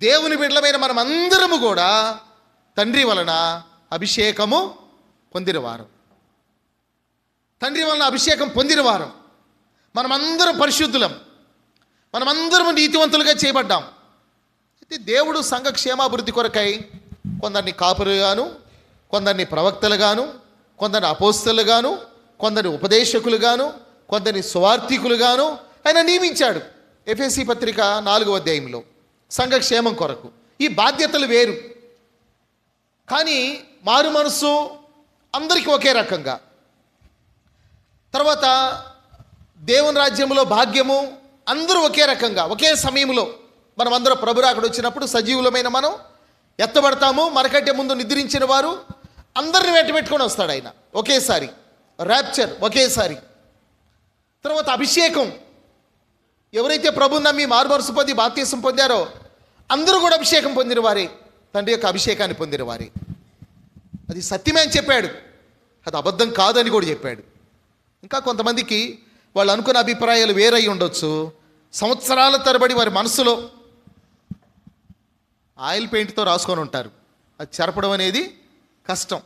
S1: దేవుని బిడ్డలమైన మనం అందరము కూడా తండ్రి వలన అభిషేకము పొందినవారం. తండ్రి వలన అభిషేకం పొందినవారం. మనమందరం పరిశుద్ధులం, మనమందరము నీతివంతులుగా చేయబడ్డాం. అయితే దేవుడు సంఘ క్షేమాభివృద్ధి కొరకై కొందరిని కాపురుగాను, కొందరిని ప్రవక్తలుగాను, కొందరిని అపోస్తలుగాను, కొందరిని ఉపదేశకులుగాను, కొందరిని సువార్థికులుగాను ఆయన నియమించాడు. ఎఫెసీ పత్రిక 4వ అధ్యాయంలో సంఘ క్షేమం కొరకు. ఈ బాధ్యతలు వేరు, కానీ మారు మనసు అందరికీ ఒకే రకంగా. తర్వాత దేవుని రాజ్యంలో భాగ్యము అందరూ ఒకే రకంగా, ఒకే సమయంలో మనమందరం ప్రభు రాకడ వచ్చినప్పుడు సజీవులమైన మనం ఎత్తబడతాము. మనకంటే ముందు నిద్రించిన వారు అందరిని వెంటబెట్టుకొని వస్తాడు ఆయన ఒకేసారి. ర్యాప్చర్ ఒకేసారి. తర్వాత అభిషేకం. ఎవరైతే ప్రభుని నమ్మి మారుమనసు పొంది బాప్తిసం పొందారో అందరూ కూడా అభిషేకం పొందిన వారే, తండ్రి యొక్క అభిషేకాన్ని పొందిన వారే. అది సత్యమే అని చెప్పాడు, అది అబద్ధం కాదని కూడా చెప్పాడు. ఇంకా కొంతమందికి వాళ్ళు అనుకున్న అభిప్రాయాలు వేరై ఉండొచ్చు. సంవత్సరాల తరబడి వారి మనసులో ఆయిల్ పెయింట్తో రాసుకొని ఉంటారు. అది చెరపడం అనేది కష్టం.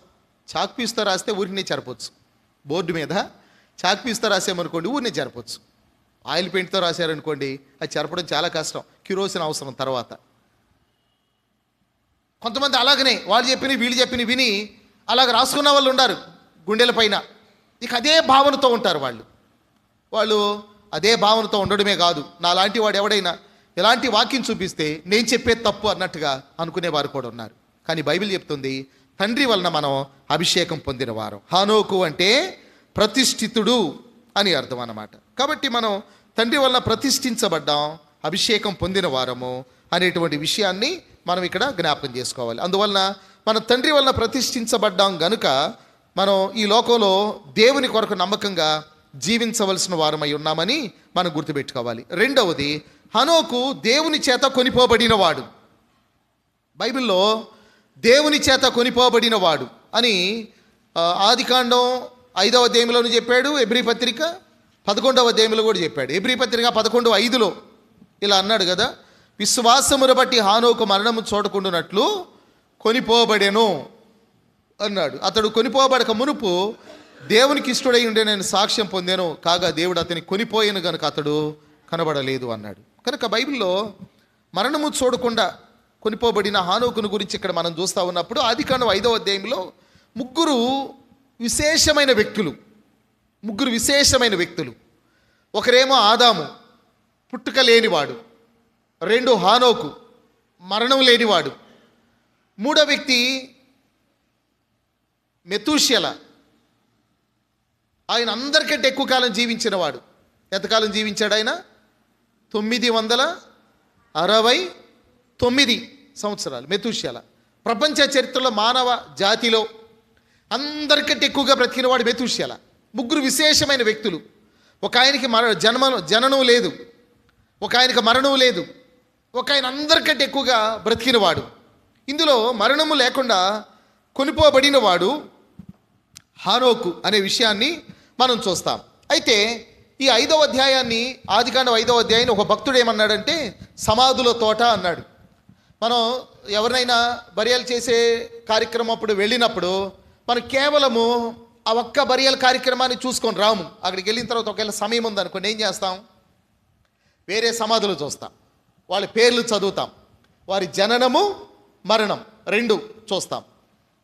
S1: చాక్ పీస్తో రాస్తే ఊరిని చెరపొచ్చు. బోర్డు మీద చాక్ పీస్తో రాసామనుకోండి ఊరిని చెరపొచ్చు. ఆయిల్ పెయింట్తో రాశారనుకోండి అది చెరపడం చాలా కష్టం, కిరోసిన్ అవసరం. తర్వాత కొంతమంది అలాగనే వాళ్ళు చెప్పినవి వీళ్ళు చెప్పినవి విని అలాగ రాసుకున్న వాళ్ళు ఉన్నారు గుండెల పైన. ఇక అదే భావనతో ఉంటారు వాళ్ళు అదే భావనతో ఉండడమే కాదు, నాలాంటి వాడు ఎవడైనా ఎలాంటి వాక్యం చూపిస్తే నేను చెప్పేది తప్పు అన్నట్టుగా అనుకునేవారు కూడా ఉన్నారు. కానీ బైబిల్ చెప్తుంది తండ్రి వలన మనం అభిషేకం పొందిన వారం. హానోకు అంటే ప్రతిష్ఠితుడు అని అర్థం అన్నమాట. కాబట్టి మనం తండ్రి వలన ప్రతిష్ఠించబడ్డాం, అభిషేకం పొందిన వారము అనేటువంటి విషయాన్ని మనం ఇక్కడ జ్ఞాపకం చేసుకోవాలి. అందువలన మన తండ్రి వలన ప్రతిష్ఠించబడ్డాం గనుక మనం ఈ లోకంలో దేవుని కొరకు నమ్మకంగా జీవించవలసిన వారమై ఉన్నామని మనం గుర్తుపెట్టుకోవాలి. రెండవది, హనోకు దేవుని చేత కొనిపోబడిన వాడు. బైబిల్లో దేవుని చేత కొనిపోబడిన వాడు అని ఆదికాండం 5వ అధ్యాయంలోనూ చెప్పాడు, ఎబ్రీ పత్రిక 11వ అధ్యాయంలో కూడా చెప్పాడు. ఎబ్రీ పత్రిక 11:5లో ఇలా అన్నాడు కదా, విశ్వాసమును బట్టి హానోకు మరణము చూడకుండానట్లు కొనిపోబడెను అన్నాడు. అతడు కొనిపోబడక మునుపు దేవునికి ఇష్టడై ఉండే నేను సాక్ష్యం పొందాను, కాగా దేవుడు అతని కొనిపోయాను కనుక అతడు కనబడలేదు అన్నాడు. కనుక బైబిల్లో మరణము చూడకుండా కొనిపోబడిన హానోకును గురించి ఇక్కడ మనం చూస్తూ ఉన్నప్పుడు ఆదికాండం 5వ అధ్యాయంలో ముగ్గురు విశేషమైన వ్యక్తులు. ఒకరేమో ఆదాము, పుట్టుక లేనివాడు. 2 హానోకు, మరణం లేనివాడు. 3వ వ్యక్తి మెతూషెల, ఆయన అందరికంటే ఎక్కువ కాలం జీవించిన వాడు. ఎంతకాలం జీవించాడు ఆయన? 969 సంవత్సరాలు మెతూషెల. ప్రపంచ చరిత్రలో మానవ జాతిలో అందరికంటే ఎక్కువగా బ్రతికిన వాడు మెతూషెల. ముగ్గురు విశేషమైన వ్యక్తులు. ఒక ఆయనకి జననం లేదు, ఒక ఆయనకి మరణం లేదు, ఒక ఆయన అందరికంటే ఎక్కువగా బ్రతికిన వాడు. ఇందులో మరణము లేకుండా కొనిపోబడిన వాడు హానోకు అనే విషయాన్ని మనం చూస్తాం. అయితే ఈ 5వ అధ్యాయాన్ని, ఆదికాండం 5వ అధ్యాయాన్ని ఒక భక్తుడు ఏమన్నాడంటే సమాధుల తోట అన్నాడు. మనం ఎవరినైనా బరియలు చేసే కార్యక్రమం అప్పుడు వెళ్ళినప్పుడు మనం కేవలము ఆ ఒక్క బరియల కార్యక్రమాన్ని చూసుకొని రాము. అక్కడికి వెళ్ళిన తర్వాత ఒకవేళ సమయం ఉందనుకోండి ఏం చేస్తాం? వేరే సమాధులు చూస్తాం, వాళ్ళ పేర్లు చదువుతాం, వారి జననము మరణం 2 చూస్తాం.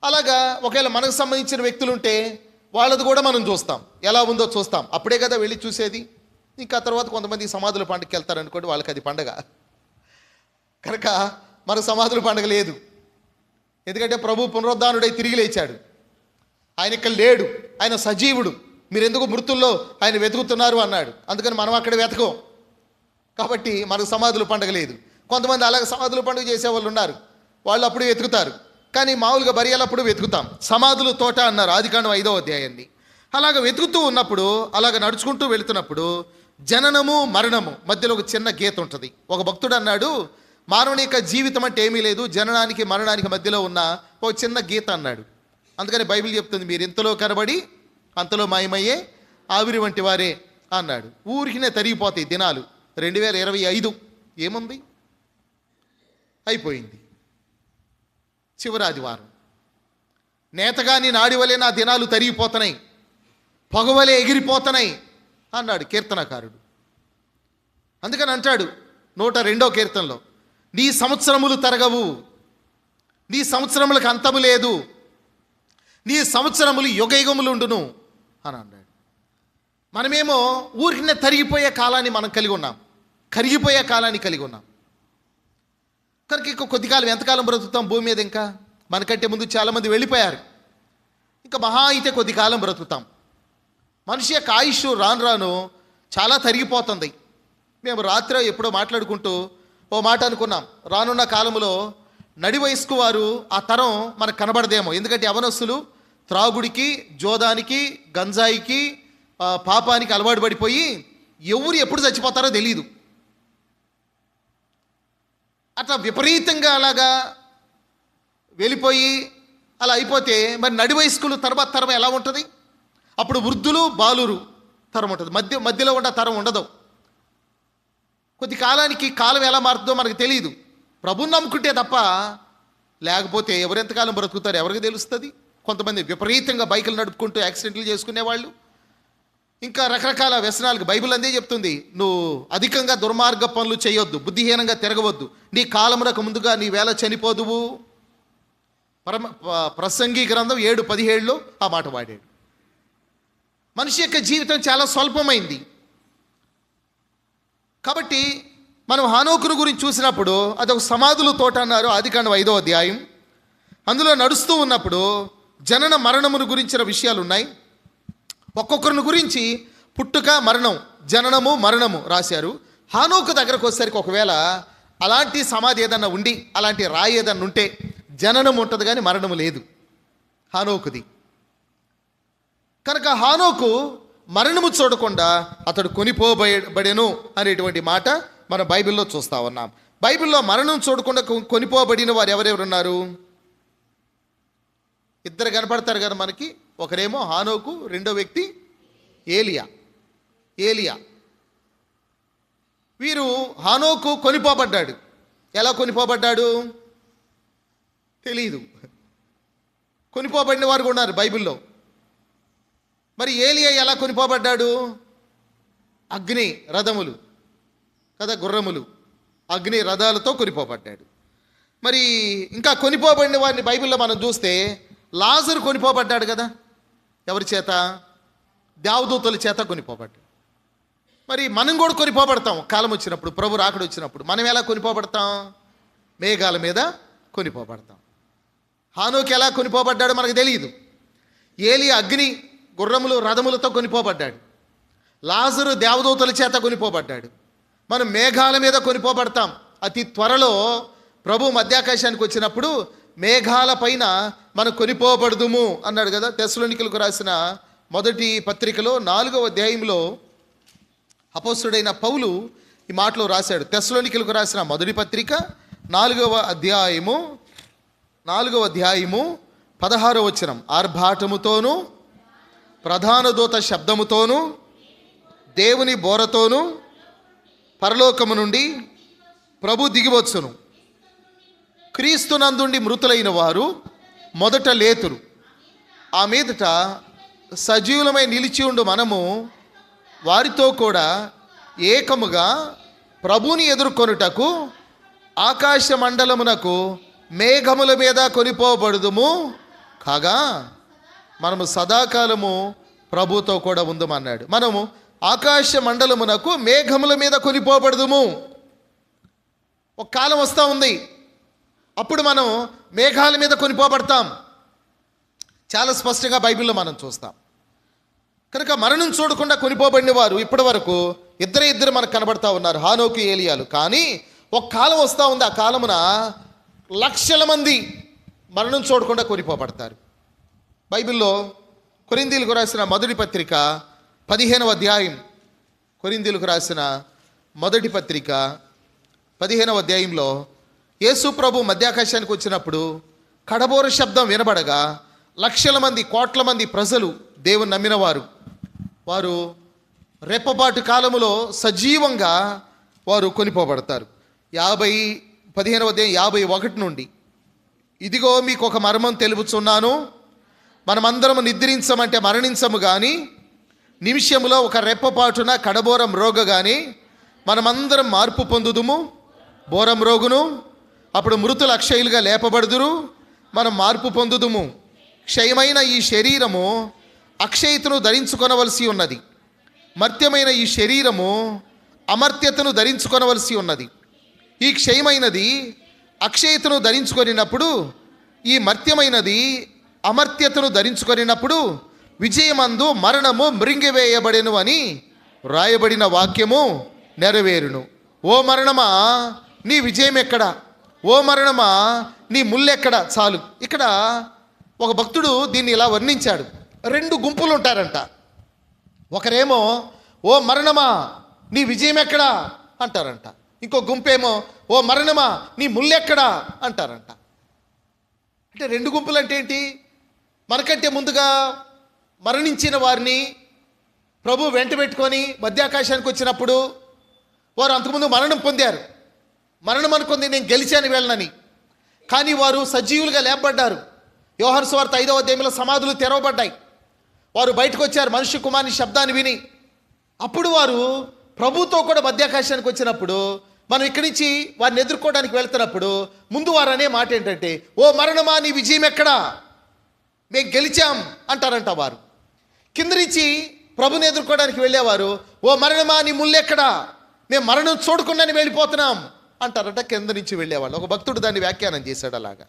S1: అలాగా ఒకవేళ మనకు సంబంధించిన వ్యక్తులు ఉంటే వాళ్ళది కూడా మనం చూస్తాం, ఎలా ఉందో చూస్తాం. అప్పుడే కదా వెళ్ళి చూసేది. ఇంకా తర్వాత కొంతమంది సమాధుల పండుగకి వెళ్తారనుకోండి, వాళ్ళకి అది పండగ. కనుక మనకు సమాధుల పండుగ లేదు. ఎందుకంటే ప్రభు పునరుద్ధానుడై తిరిగి లేచాడు. ఆయన ఇక్కడ లేడు, ఆయన సజీవుడు. మీరు ఎందుకు మృతుల్లో ఆయన వెతుకుతున్నారు అన్నాడు. అందుకని మనం అక్కడ వెతకం. కాబట్టి మనకు సమాధుల పండుగ లేదు. కొంతమంది అలాగే సమాధుల పండుగ చేసేవాళ్ళు ఉన్నారు, వాళ్ళు అప్పుడు వెతుకుతారు. కానీ మామూలుగా బరియలప్పుడు వెతుకుతాం. సమాధుల తోట అన్నారు ఆదికాండం 5వ అధ్యాయాన్ని. అలాగ వెతుకుతూ ఉన్నప్పుడు, అలాగ నడుచుకుంటూ వెళుతున్నప్పుడు జననము మరణము మధ్యలో ఒక చిన్న గీత ఉంటుంది. ఒక భక్తుడు అన్నాడు, మానవుని యొక్క జీవితం అంటే ఏమీ లేదు, జననానికి మరణానికి మధ్యలో ఉన్న ఒక చిన్న గీత అన్నాడు. అందుకని బైబిల్ చెప్తుంది, మీరు ఇంతలో కనబడి అంతలో మాయమయ్యే ఆవిరి వంటి వారే అన్నాడు. ఊరికినే తరిగిపోతాయి దినాలు. 2025 ఏముంది, అయిపోయింది. చివరి ఆదివారం. నేతగాని నాడివలే నా దినాలు తరిగిపోతున్నాయి, పొగవలే ఎగిరిపోతున్నాయి అన్నాడు కీర్తనకారుడు. అందుకని అంటాడు 102వ కీర్తనలో, నీ సంవత్సరములు తరగవు, నీ సంవత్సరములకు అంతము లేదు, నీ సంవత్సరములు యుగయుగములుండును అని అన్నాడు. మనమేమో ఊరికినే తరిగిపోయే కాలాన్ని మనం కలిగి ఉన్నాం, కరిగిపోయే కాలాన్ని కలిగి ఉన్నాం. కనుక ఇంక కొద్ది కాలం, ఎంతకాలం బ్రతుకుతాం భూమి మీద? ఇంకా మనకంటే ముందు చాలామంది వెళ్ళిపోయారు. ఇంకా మహా అయితే కొద్ది కాలం బ్రతుకుతాం. మనిషి యొక్క ఆయుష్ రాను రాను చాలా తరిగిపోతుంది. మేము రాత్రి ఎప్పుడో మాట్లాడుకుంటూ ఓ మాట అనుకున్నాం, రానున్న కాలంలో నడి వయస్కు వారు ఆ తరం మనకు కనబడదేమో. ఎందుకంటే యవనస్తులు త్రాగుడికి, జోదానికి, గంజాయికి, పాపానికి అలవాటు పడిపోయి ఎవరు ఎప్పుడు చచ్చిపోతారో తెలియదు. అట్లా విపరీతంగా అలాగా వెళ్ళిపోయి అలా అయిపోతే మరి నడి వయస్కులు తర్వాత తరం ఎలా ఉంటుంది? అప్పుడు వృద్ధులు, బాలురు తరం ఉంటుంది, మధ్యలో ఉన్న తరం ఉండదు. కొద్ది కాలానికి కాలం ఎలా మారుతుందో మనకు తెలియదు. ప్రభుని నమ్ముకుంటే తప్ప, లేకపోతే ఎవరెంతకాలం బ్రతుకుతారు ఎవరికి తెలుస్తుంది? కొంతమంది విపరీతంగా బైకులు నడుపుకుంటూ యాక్సిడెంట్లు చేసుకునేవాళ్ళు, ఇంకా రకరకాల వ్యసనాలకు బైబిల్ అందే చెప్తుంది, నువ్వు అధికంగా దుర్మార్గ పనులు చేయొద్దు, బుద్ధిహీనంగా తిరగవద్దు, నీ కాలమునకు ముందుగా నీ వేళ చనిపోదువు. ప్రసంగి గ్రంథం 7:17లో ఆ మాట వాడాడు. మనిషి యొక్క జీవితం చాలా స్వల్పమైంది. కాబట్టి మనం హానోకును గురించి చూసినప్పుడు అదొక సమాధుల తోట అన్నారు ఆదికాండం 5వ అధ్యాయం. అందులో నడుస్తూ ఉన్నప్పుడు జనన మరణమును గురించిన విషయాలు ఉన్నాయి. ఒక్కొక్కరిని గురించి పుట్టుక, మరణం, జననము, మరణము రాశారు. హానోకు దగ్గరకు వచ్చేసరికి ఒకవేళ అలాంటి సమాధి ఏదన్నా ఉండి, అలాంటి రాయి ఏదన్నా ఉంటే జననం ఉంటుంది కానీ మరణము లేదు హానోకుది. కనుక హానోకు మరణము చూడకుండా అతడు కొనిపోబడెను అనేటువంటి మాట మనం బైబిల్లో చూస్తా ఉన్నాం. బైబిల్లో మరణం చూడకుండా కొనిపోబడిన వారు ఎవరెవరు ఉన్నారు? ఇద్దరు కనపడతారు కదా మనకి. ఒకరేమో హానోకు, రెండో వ్యక్తి ఏలియా. వీరు, హానోకు కొనిపోబడ్డాడు. ఎలా కొనిపోబడ్డాడు తెలీదు. కొనిపోబడిన వారు కూడా ఉన్నారు బైబిల్లో. మరి ఏలియా ఎలా కొనిపోబడ్డాడు? అగ్ని రథములు కదా, గుర్రములు, అగ్ని రథాలతో కొనిపోబడ్డాడు. మరి ఇంకా కొనిపోబడిన వారిని బైబిల్లో మనం చూస్తే లాజరు కొనిపోబడ్డాడు కదా. ఎవరి చేత? దేవదూతల చేత కొనిపోబడ్డాడు. మరి మనం కూడా కొనిపోబడతాం కాలం వచ్చినప్పుడు, ప్రభు రాకడ వచ్చినప్పుడు. మనం ఎలా కొనిపోబడతాం? మేఘాల మీద కొనిపోబడతాం. హానోకు ఎలా కొనిపోబడ్డాడో మనకు తెలియదు. ఏలియా అగ్ని, గుర్రములు, రథములతో కొనిపోబడ్డాడు. లాజరు దేవదూతల చేత కొనిపోబడ్డాడు. మనం మేఘాల మీద కొనిపోబడతాం. అతి త్వరలో ప్రభు మధ్యాకాశానికి వచ్చినప్పుడు మేఘాల పైన మనం కొనిపోబడదుము అన్నాడు కదా. తెస్సలోనికీయులకు రాసిన మొదటి పత్రికలో 4వ అధ్యాయంలో అపోస్తలుడైన పౌలు ఈ మాటలో రాశాడు. తెస్సలోనికీయులకు రాసిన మొదటి పత్రిక 4వ అధ్యాయము 16వ వచనం, ఆర్భాటముతోనూ ప్రధాన దూత శబ్దముతోనూ దేవుని బోరతోనూ పరలోకము నుండి ప్రభు దిగివచ్చును. క్రీస్తునందుండి మృతులైన వారు మొదట లేతురు. ఆ మీదట సజీవులమై నిలిచి ఉండు మనము వారితో కూడా ఏకముగా ప్రభుని ఎదుర్కొనుటకు ఆకాశ మండలమునకు మేఘముల మీద కొనిపోబడుదుము. కాగా మనము సదాకాలము ప్రభుతో కూడా ఉందమన్నాడు. మనము ఆకాశ మండలమునకు మేఘముల మీద కొనిపోబడదుము. ఒక కాలం వస్తూ ఉంది, అప్పుడు మనం మేఘాల మీద కొనిపోబడతాం. చాలా స్పష్టంగా బైబిల్లో మనం చూస్తాం. కనుక మరణం చూడకుండా కొనిపోబడిన వారు ఇప్పటి వరకు ఇద్దరు మనకు కనబడతా ఉన్నారు, హానోకు, ఏలియాలు. కానీ ఒక కాలం వస్తూ ఉంది, ఆ కాలమున లక్షల మంది మరణం చూడకుండా కొనిపోబడతారు. బైబిల్లో కొరింథీయులకు రాసిన మొదటి పత్రిక 15వ అధ్యాయం, కొరింథీయులకు రాసిన మొదటి పత్రిక 15వ అధ్యాయంలో యేసు ప్రభు మధ్యాకాశానికి వచ్చినప్పుడు కడబోర శబ్దం వినబడగా లక్షల మంది, కోట్ల మంది ప్రజలు, దేవుని నమ్మిన వారు రెప్పపాటు కాలములో సజీవంగా వారు కొనిపోబడతారు. 15వ అధ్యాయం 51 నుండి, ఇదిగో మీకు ఒక మర్మం తెలుపుచున్నాను, మనమందరము నిద్రించమంటే మరణించము కానీ నిమిషములో ఒక రెప్పపాటున కడబోరం రోగ కానీ మనమందరం మార్పు పొందుదుము, బోరం రోగును. అప్పుడు మృతులు అక్షయులుగా లేపబడుదురు, మనం మార్పు పొందుదుము. క్షయమైన ఈ శరీరము అక్షయతను ధరించుకొనవలసి ఉన్నది, మర్త్యమైన ఈ శరీరము అమర్త్యతను ధరించుకొనవలసి ఉన్నది. ఈ క్షయమైనది అక్షయతను ధరించుకొనినప్పుడు, ఈ మర్త్యమైనది అమర్త్యతను ధరించుకొనినప్పుడు విజయమందు మరణము మృంగివేయబడెను అని వ్రాయబడిన వాక్యము నెరవేరును. ఓ మరణమా నీ విజయం ఎక్కడ? ఓ మరణమా నీ ముల్లెక్కడ? చాలు. ఇక్కడ ఒక భక్తుడు దీన్ని ఇలా వర్ణించాడు. 2 గుంపులు ఉంటారంట. ఒకరేమో ఓ మరణమా నీ విజయం ఎక్కడా అంటారంట. ఇంకో గుంపేమో ఓ మరణమా నీ ముల్లెక్కడా అంటారంట. అంటే 2 గుంపులు అంటే ఏంటి? మనకంటే ముందుగా మరణించిన వారిని ప్రభు వెంట పెట్టుకొని మధ్యాకాశానికి వచ్చినప్పుడు వారు అంతకుముందు మరణం పొందారు. మరణం అనుకుంది నేను గెలిచాను వెళ్ళనని, కానీ వారు సజీవులుగా లేపబడ్డారు. యోహాను సువార్త 5వ అధ్యాయంలో సమాధులు తెరవబడ్డాయి. వారు బయటకు వచ్చారు మనుష్య కుమారుని శబ్దాన్ని విని. అప్పుడు వారు ప్రభుతో కూడా మధ్యాకాశానికి వచ్చినప్పుడు, మనం ఇక్కడి నుంచి వారిని ఎదుర్కోవడానికి వెళ్తున్నప్పుడు ముందు వారు అనే మాట ఏంటంటే, ఓ మరణమా నీ విజయం ఎక్కడా, మేము గెలిచాం అంటారంట. వారు కింద నుంచి ప్రభుని ఎదుర్కోవడానికి వెళ్ళేవారు ఓ మరణమా నీ ముల్లెక్కడా, మేము మరణం చూడకుండానే వెళ్ళిపోతున్నాం అంటారట కింద నుంచి వెళ్ళేవాళ్ళు. ఒక భక్తుడు దాన్ని వ్యాఖ్యానం చేశాడు అలాగా.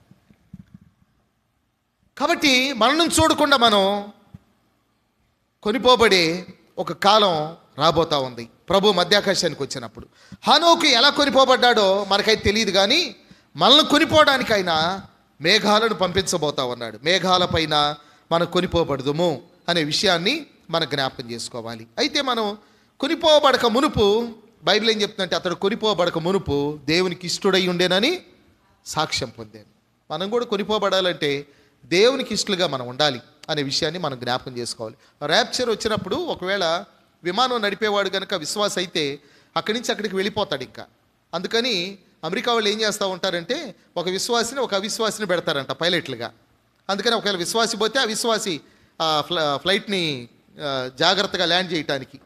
S1: కాబట్టి మరణం చూడకుండా మనం కొనిపోబడే ఒక కాలం రాబోతా ఉంది ప్రభు మధ్యాకాశానికి వచ్చినప్పుడు. హానోకు ఎలా కొనిపోబడ్డాడో మనకైతే తెలియదు, కానీ మనల్ని కొనిపోవడానికైనా మేఘాలను పంపించబోతా ఉన్నాడు. మేఘాలపైన మనం కొనిపోబడదుము అనే విషయాన్ని మనం జ్ఞాపకం చేసుకోవాలి. అయితే మనం కొనిపోబడక మునుపు బైబిల్ ఏం చెప్తుందంటే, అతడు కొనిపోబడక మునుపు దేవునికి ఇష్టడై ఉండేనని సాక్ష్యం పొందాను. మనం కూడా కొనిపోబడాలంటే దేవునికి ఇష్టలుగా మనం ఉండాలి అనే విషయాన్ని మనం జ్ఞాపకం చేసుకోవాలి. ర్యాప్చర్ వచ్చినప్పుడు ఒకవేళ విమానం నడిపేవాడు కనుక విశ్వాస అయితే అక్కడి నుంచి అక్కడికి వెళ్ళిపోతాడు ఇంకా. అందుకని అమెరికా వాళ్ళు ఏం చేస్తూ ఉంటారంటే, ఒక విశ్వాసిని ఒక అవిశ్వాసిని పెడతారంట పైలట్లుగా. అందుకని ఒకవేళ విశ్వాసి పోతే అవిశ్వాసి ఫ్లైట్ని జాగ్రత్తగా ల్యాండ్ చేయటానికి.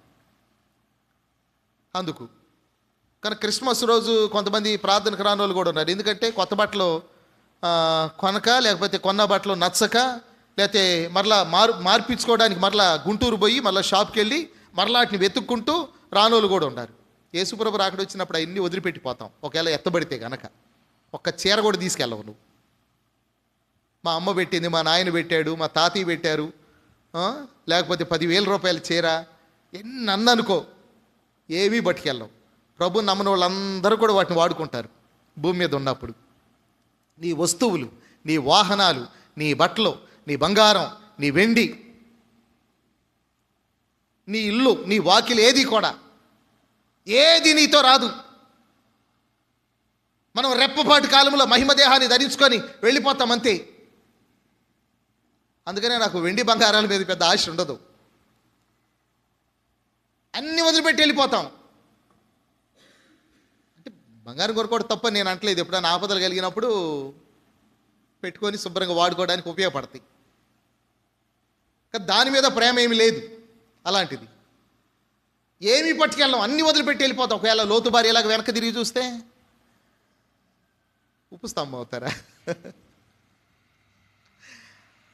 S1: అందుకు కానీ క్రిస్మస్ రోజు కొంతమంది ప్రార్థనకు రాని వాళ్ళు కూడా ఉన్నారు. ఎందుకంటే కొత్త బట్టలు కొనక, లేకపోతే కొన్న బట్టలు నచ్చక, లేకపోతే మరలా మార్పించుకోవడానికి మరలా గుంటూరు పోయి మరలా షాప్కి వెళ్ళి మరలా వాటిని వెతుక్కుంటూ రానోళ్ళు కూడా ఉన్నారు. యేసుప్రభు రాకడ వచ్చినప్పుడు అవన్నీ వదిలిపెట్టిపోతాం. ఒకవేళ ఎత్తబడితే కనుక ఒక్క చీర కూడా తీసుకెళ్ళవు నువ్వు. మా అమ్మ పెట్టింది, మా నాయన పెట్టాడు, మా తాతయ్య పెట్టారు, లేకపోతే 10,000 రూపాయల చీర ఎన్ని అనుకో, ఏమీ పట్టుకెళ్ళవు. ప్రభు నమ్మని వాళ్ళందరూ కూడా వాటిని వాడుకుంటారు భూమి మీద ఉన్నప్పుడు. నీ వస్తువులు, నీ వాహనాలు, నీ బట్టలు, నీ బంగారం, నీ వెండి, నీ ఇల్లు, నీ వాకిలి, ఏది కూడా ఏది నీతో రాదు. మనం రెప్పపాటు కాలంలో మహిమదేహాన్ని ధరించుకొని వెళ్ళిపోతాం అంతే. అందుకనే నాకు వెండి బంగారాల మీద పెద్ద ఆశ ఉండదు. అన్నీ వదిలిపెట్టి వెళ్ళిపోతాం. అంటే బంగారం కొనుక్కోవడం తప్పని నేను అంటలేదు. ఎప్పుడైనా ఆపదలు కలిగినప్పుడు పెట్టుకొని శుభ్రంగా వాడుకోవడానికి ఉపయోగపడతాయి. కానీ దాని మీద ప్రేమ ఏమి లేదు. అలాంటిది ఏమీ పట్టుకెళ్ళాం, అన్నీ వదిలిపెట్టి వెళ్ళిపోతాం. ఒకవేళ లోతు భార్య ఇలాగ వెనక్కి తిరిగి చూస్తే ఉప్పు స్తంభం అవుతారా?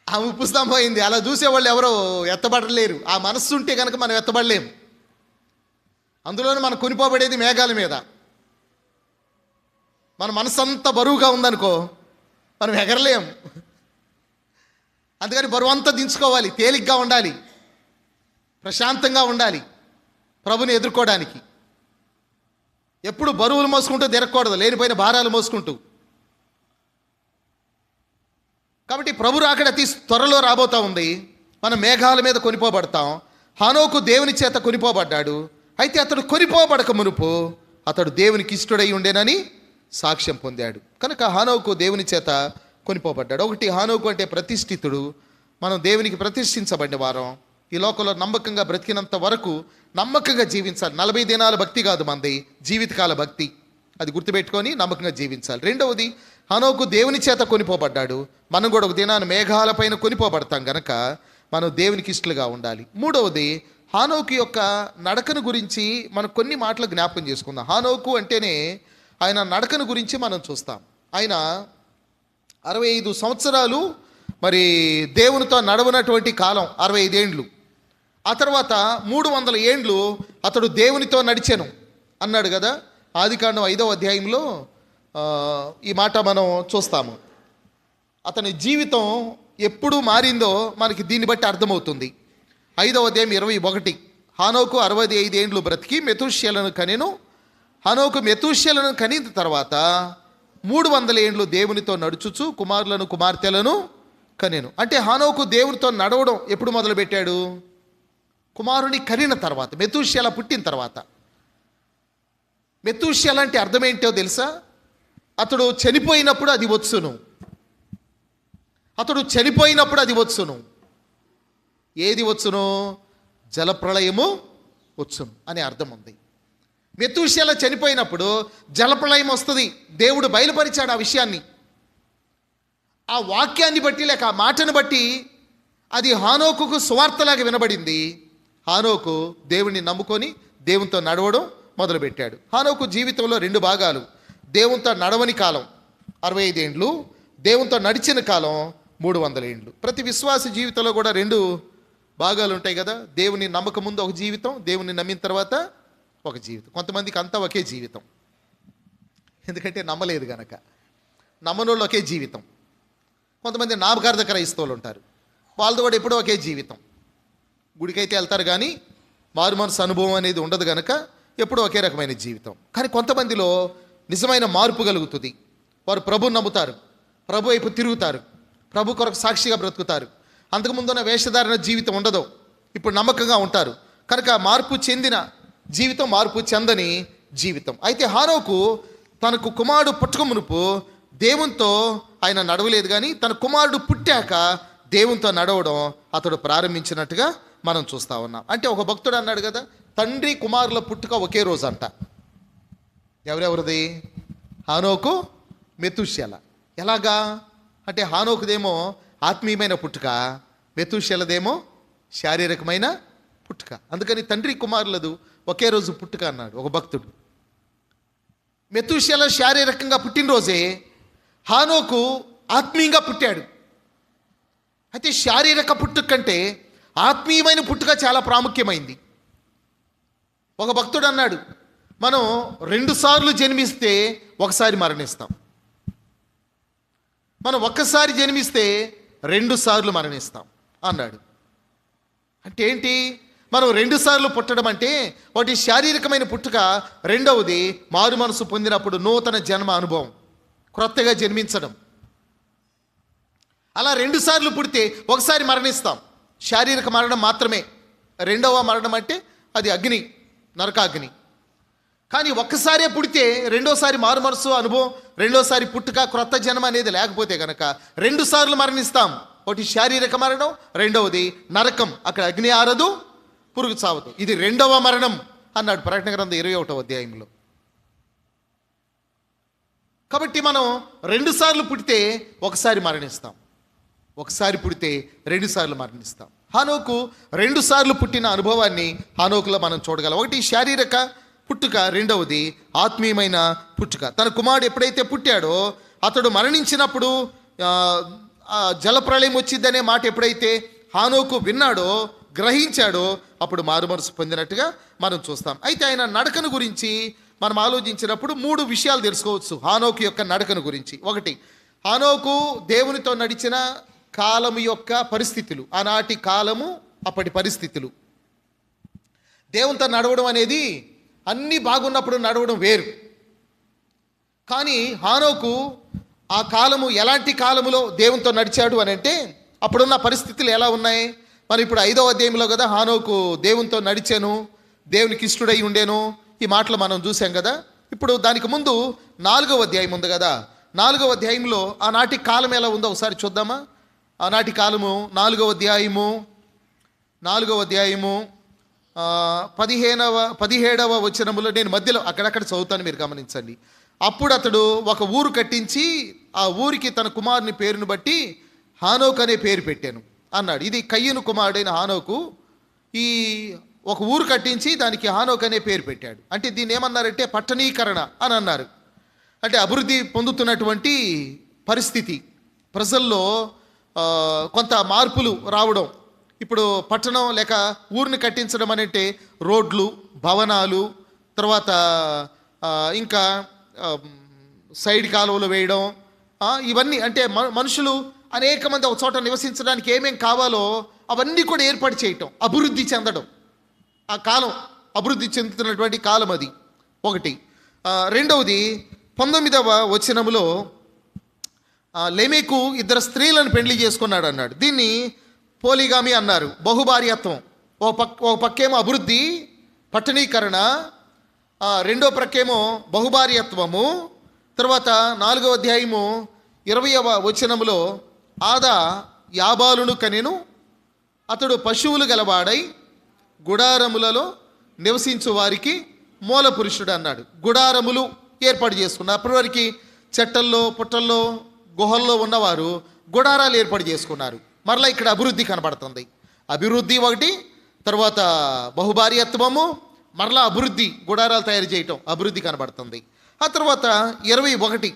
S1: ఆ ఉప్పు స్తంభం అయింది. అలా చూసేవాళ్ళు ఎవరో ఎత్తబడలేరు. ఆ మనస్సు ఉంటే కనుక మనం ఎత్తబడలేము. అందులోనే మనం కొనిపోబడేది మేఘాల మీద. మన మనసు అంతా బరువుగా ఉందనుకో, మనం ఎగరలేం. అందుకని బరువంతా దించుకోవాలి, తేలిగ్గా ఉండాలి, ప్రశాంతంగా ఉండాలి ప్రభుని ఎదుర్కోవడానికి. ఎప్పుడు బరువులు మోసుకుంటూ తిరగకూడదు, లేనిపోయిన భారాలు మోసుకుంటూ. కాబట్టి ప్రభు రాకడ త్వరలో రాబోతూ ఉంది. మనం మేఘాల మీద కొనిపోబడతాం. హానోకు దేవుని చేత కొనిపోబడ్డాడు. అయితే అతడు కొనిపోబడక మునుపు అతడు దేవునికి ఇష్టడై ఉండేనని సాక్ష్యం పొందాడు. కనుక హానోకు దేవుని చేత కొనిపోబడ్డాడు. ఒకటి, హానోకు అంటే ప్రతిష్ఠితుడు. మనం దేవునికి ప్రతిష్ఠించబడిన వారం. ఈ లోకంలో నమ్మకంగా బ్రతికినంత వరకు నమ్మకంగా జీవించాలి. 40 దినాల భక్తి కాదు మంది, జీవితకాల భక్తి. అది గుర్తుపెట్టుకొని నమ్మకంగా జీవించాలి. రెండవది, హానోకు దేవుని చేత కొనిపోబడ్డాడు. మనం కూడా ఒక దినాన్ని మేఘాలపైన కొనిపోబడతాం గనక మనం దేవునికి ఇష్టలుగా ఉండాలి. మూడవది, హానోకు యొక్క నడకను గురించి మనం కొన్ని మాటలు జ్ఞాపకం చేసుకుందాం. హానోకు అంటేనే ఆయన నడకను గురించి మనం చూస్తాం. ఆయన 65 సంవత్సరాలు మరి దేవునితో నడవనటువంటి కాలం 65 ఏండ్లు. ఆ తర్వాత 300 ఏండ్లు అతడు దేవునితో నడిచెను అన్నాడు కదా. ఆదికాండం 5వ అధ్యాయంలో ఈ మాట మనం చూస్తాము. అతని జీవితం ఎప్పుడు మారిందో మనకి దీన్ని బట్టి అర్థమవుతుంది. 5వ అధ్యాయం 21. హానోకు 65 ఏండ్లు బ్రతికి మెతూషెలను కనెను. హానోకు మెతూషెలను కనిన తర్వాత 300 ఏండ్లు దేవునితో నడుచుచు కుమారులను కుమార్తెలను కనెను. అంటే హానోకు దేవునితో నడవడం ఎప్పుడు మొదలుపెట్టాడు? కుమారుని కనిన తర్వాత, మెతూషెల పుట్టిన తర్వాత. మెతూషెల అంటే అర్థం ఏంటో తెలుసా? అతడు చనిపోయినప్పుడు అది వచ్చును. అతడు చనిపోయినప్పుడు అది వచ్చును. ఏది వచ్చును? జలప్రళయము వచ్చును అనే అర్థం ఉంది. మెతూషెల చనిపోయినప్పుడు జలప్రళయం వస్తుంది. దేవుడు బయలుపరిచాడు ఆ విషయాన్ని. ఆ వాక్యాన్ని బట్టి లేక ఆ మాటను బట్టి అది హానోకుకు సువార్తలాగా వినబడింది. హానోకు దేవుణ్ణి నమ్ముకొని దేవునితో నడవడం మొదలుపెట్టాడు. హానోకు జీవితంలో 2 భాగాలు. దేవునితో నడవని కాలం 65 ఏండ్లు, దేవునితో నడిచిన కాలం 300 ఏండ్లు. ప్రతి విశ్వాస జీవితంలో కూడా 2 భాగాలు ఉంటాయి కదా. దేవుని నమ్మక ముందు ఒక జీవితం, దేవుని నమ్మిన తర్వాత ఒక జీవితం. కొంతమందికి అంతా ఒకే జీవితం, ఎందుకంటే నమ్మలేదు కనుక. నమ్మనోళ్ళు ఒకే జీవితం. కొంతమంది నామకార్థ క్రైస్తవులు ఉంటారు, వాళ్ళతో కూడా ఎప్పుడూ ఒకే జీవితం. గుడికైతే వెళ్తారు కానీ మారు మనసు అనుభవం అనేది ఉండదు కనుక ఎప్పుడూ ఒకే రకమైన జీవితం. కానీ కొంతమందిలో నిజమైన మార్పు కలుగుతుంది. వారు ప్రభుని నమ్ముతారు, ప్రభు వైపు తిరుగుతారు, ప్రభు కొరకు సాక్షిగా బ్రతుకుతారు. అంతకుముందున్న వేషధారణ జీవితం ఉండదు, ఇప్పుడు నమ్మకంగా ఉంటారు. కనుక మార్పు చెందిన జీవితం, మార్పు చెందని జీవితం. అయితే హానోకు తనకు కుమారుడు పుట్టక మునుపు దేవునితో ఆయన నడవలేదు, కానీ తన కుమారుడు పుట్టాక దేవునితో నడవడం అతడు ప్రారంభించినట్టుగా మనం చూస్తూ ఉన్నాం. అంటే ఒక భక్తుడు అన్నాడు కదా, తండ్రి కుమారుల పుట్టుక ఒకే రోజు అంట. ఎవరెవరిది? హానోకు, మెతూషెల. ఎలాగా అంటే హానోకుదేమో ఆత్మీయమైన పుట్టుక, మెతూషెలదేమో శారీరకమైన పుట్టుక. అందుకని తండ్రి కుమారులదు ఒకే రోజు పుట్టుక అన్నాడు ఒక భక్తుడు. మెతూషెల శారీరకంగా పుట్టినరోజే, హానోకు ఆత్మీయంగా పుట్టాడు. అయితే శారీరక పుట్టుక కంటే ఆత్మీయమైన పుట్టుక చాలా ప్రాముఖ్యమైంది. ఒక భక్తుడు అన్నాడు, మనం 2 సార్లు జన్మిస్తే ఒకసారి మరణిస్తాం, మనం ఒక్కసారి జన్మిస్తే 2 సార్లు మరణిస్తాం అన్నాడు. అంటే ఏంటి? మనం 2 సార్లు పుట్టడం అంటే ఒకటి శారీరకమైన పుట్టుక, రెండవది మారు మనసు పొందినప్పుడు నూతన జన్మ అనుభవం, క్రొత్తగా జన్మించడం. అలా 2 సార్లు పుడితే ఒకసారి మరణిస్తాం, శారీరక మరణం మాత్రమే. రెండవ మరణం అంటే అది అగ్ని, నరకాగ్ని. కానీ ఒక్కసారే పుడితే రెండోసారి మారు మనసు అనుభవం, రెండోసారి పుట్టుక, క్రొత్త జన్మ అనేది లేకపోతే కనుక 2 సార్లు మరణిస్తాం. ఒకటి శారీరక మరణం, రెండవది నరకం, అక్కడ అగ్ని ఆరదు, పురుగు చావదు. ఇది 2వ మరణం అన్నాడు ప్రకటన గ్రంథం 21వ అధ్యాయంలో. కాబట్టి మనం 2 సార్లు పుడితే ఒకసారి మరణిస్తాం, ఒకసారి పుడితే 2 సార్లు మరణిస్తాం. హానోకు 2 సార్లు పుట్టిన అనుభవాన్ని హానోకులో మనం చూడగలం. ఒకటి శారీరక పుట్టుక, రెండవది ఆత్మీయమైన పుట్టుక. తన కుమారుడు ఎప్పుడైతే పుట్టాడో అతడు మరణించినప్పుడు జలప్రళయం వచ్చిందనే మాట ఎప్పుడైతే హానోకు విన్నాడో, గ్రహించాడో, అప్పుడు మారుమనసు పొందినట్టుగా మనం చూస్తాం. అయితే ఆయన నడకను గురించి మనం ఆలోచించినప్పుడు 3 విషయాలు తెలుసుకోవచ్చు హానోకు యొక్క నడకను గురించి. ఒకటి, హానోకు దేవునితో నడిచిన కాలము యొక్క పరిస్థితులు, ఆనాటి కాలము అప్పటి పరిస్థితులు. దేవునితో నడవడం అనేది అన్నీ బాగున్నప్పుడు నడవడం వేరు. కానీ హానోకు ఆ కాలము ఎలాంటి కాలములో దేవునితో నడిచాడు అని అంటే, అప్పుడున్న పరిస్థితులు ఎలా ఉన్నాయి? మరి ఇప్పుడు 5వ అధ్యాయంలో కదా హానోకు దేవునితో నడిచాను, దేవునికి ఇష్టడై ఉండేను, ఈ మాటలు మనం చూసాం కదా. ఇప్పుడు దానికి ముందు 4వ అధ్యాయం ఉంది కదా. 4వ అధ్యాయంలో ఆనాటి కాలం ఎలా ఉందో ఒకసారి చూద్దామా. ఆనాటి కాలము 4వ అధ్యాయము 17వ వచనములో, నేను మధ్యలో అక్కడక్కడ చదువుతాను, మీరు గమనించండి. అప్పుడు అతడు ఒక ఊరు కట్టించి ఆ ఊరికి తన కుమారుని పేరును బట్టి హానోకు అనే పేరు పెట్టాను అన్నాడు. ఇది కయ్యూను కుమారుడైన హానోకు ఈ ఒక ఊరు కట్టించి దానికి హానోకు అనే పేరు పెట్టాడు. అంటే దీన్ని ఏమన్నారంటే పట్టణీకరణ అని అన్నారు. అంటే అభివృద్ధి పొందుతున్నటువంటి పరిస్థితి, ప్రజల్లో కొంత మార్పులు రావడం. ఇప్పుడు పట్టణం లేక ఊరిని కట్టించడం అంటే రోడ్లు, భవనాలు, తర్వాత ఇంకా సైడ్ కాలువలు వేయడం, ఇవన్నీ అంటే మనుషులు అనేక మంది ఒక చోట నివసించడానికి ఏమేం కావాలో అవన్నీ కూడా ఏర్పాటు చేయటం, అభివృద్ధి చెందడం. ఆ కాలం అభివృద్ధి చెందుతున్నటువంటి కాలం అది ఒకటి. రెండవది 19వ వచనములో లెమెకు 2 స్త్రీలను పెళ్లి చేసుకున్నాడు అన్నాడు. దీన్ని పోలిగామి అన్నారు, బహుభార్యత్వం. ఓ పక్కేమో అభివృద్ధి, పట్టణీకరణ, రెండో ప్రక్కేమో బహుభార్యత్వము. తర్వాత 4వ అధ్యాయము 20వ వచనములో ఆదా యాబాలును కనెను, అతడు పశువులు గలవాడై గుడారములలో నివసించు వారికి మూల పురుషుడు అన్నాడు. గుడారములు ఏర్పాటు చేసుకున్నారు. అప్పటివరకు చెట్టల్లో, పుట్టల్లో, గుహల్లో ఉన్నవారు గుడారాలు ఏర్పాటు చేసుకున్నారు. మరలా ఇక్కడ అభివృద్ధి కనబడుతుంది. అభివృద్ధి ఒకటి, తర్వాత బహుభార్యత్వము, మరలా అభివృద్ధి, గుడారాలు తయారు చేయటం, అభివృద్ధి కనబడుతుంది. ఆ తర్వాత 21,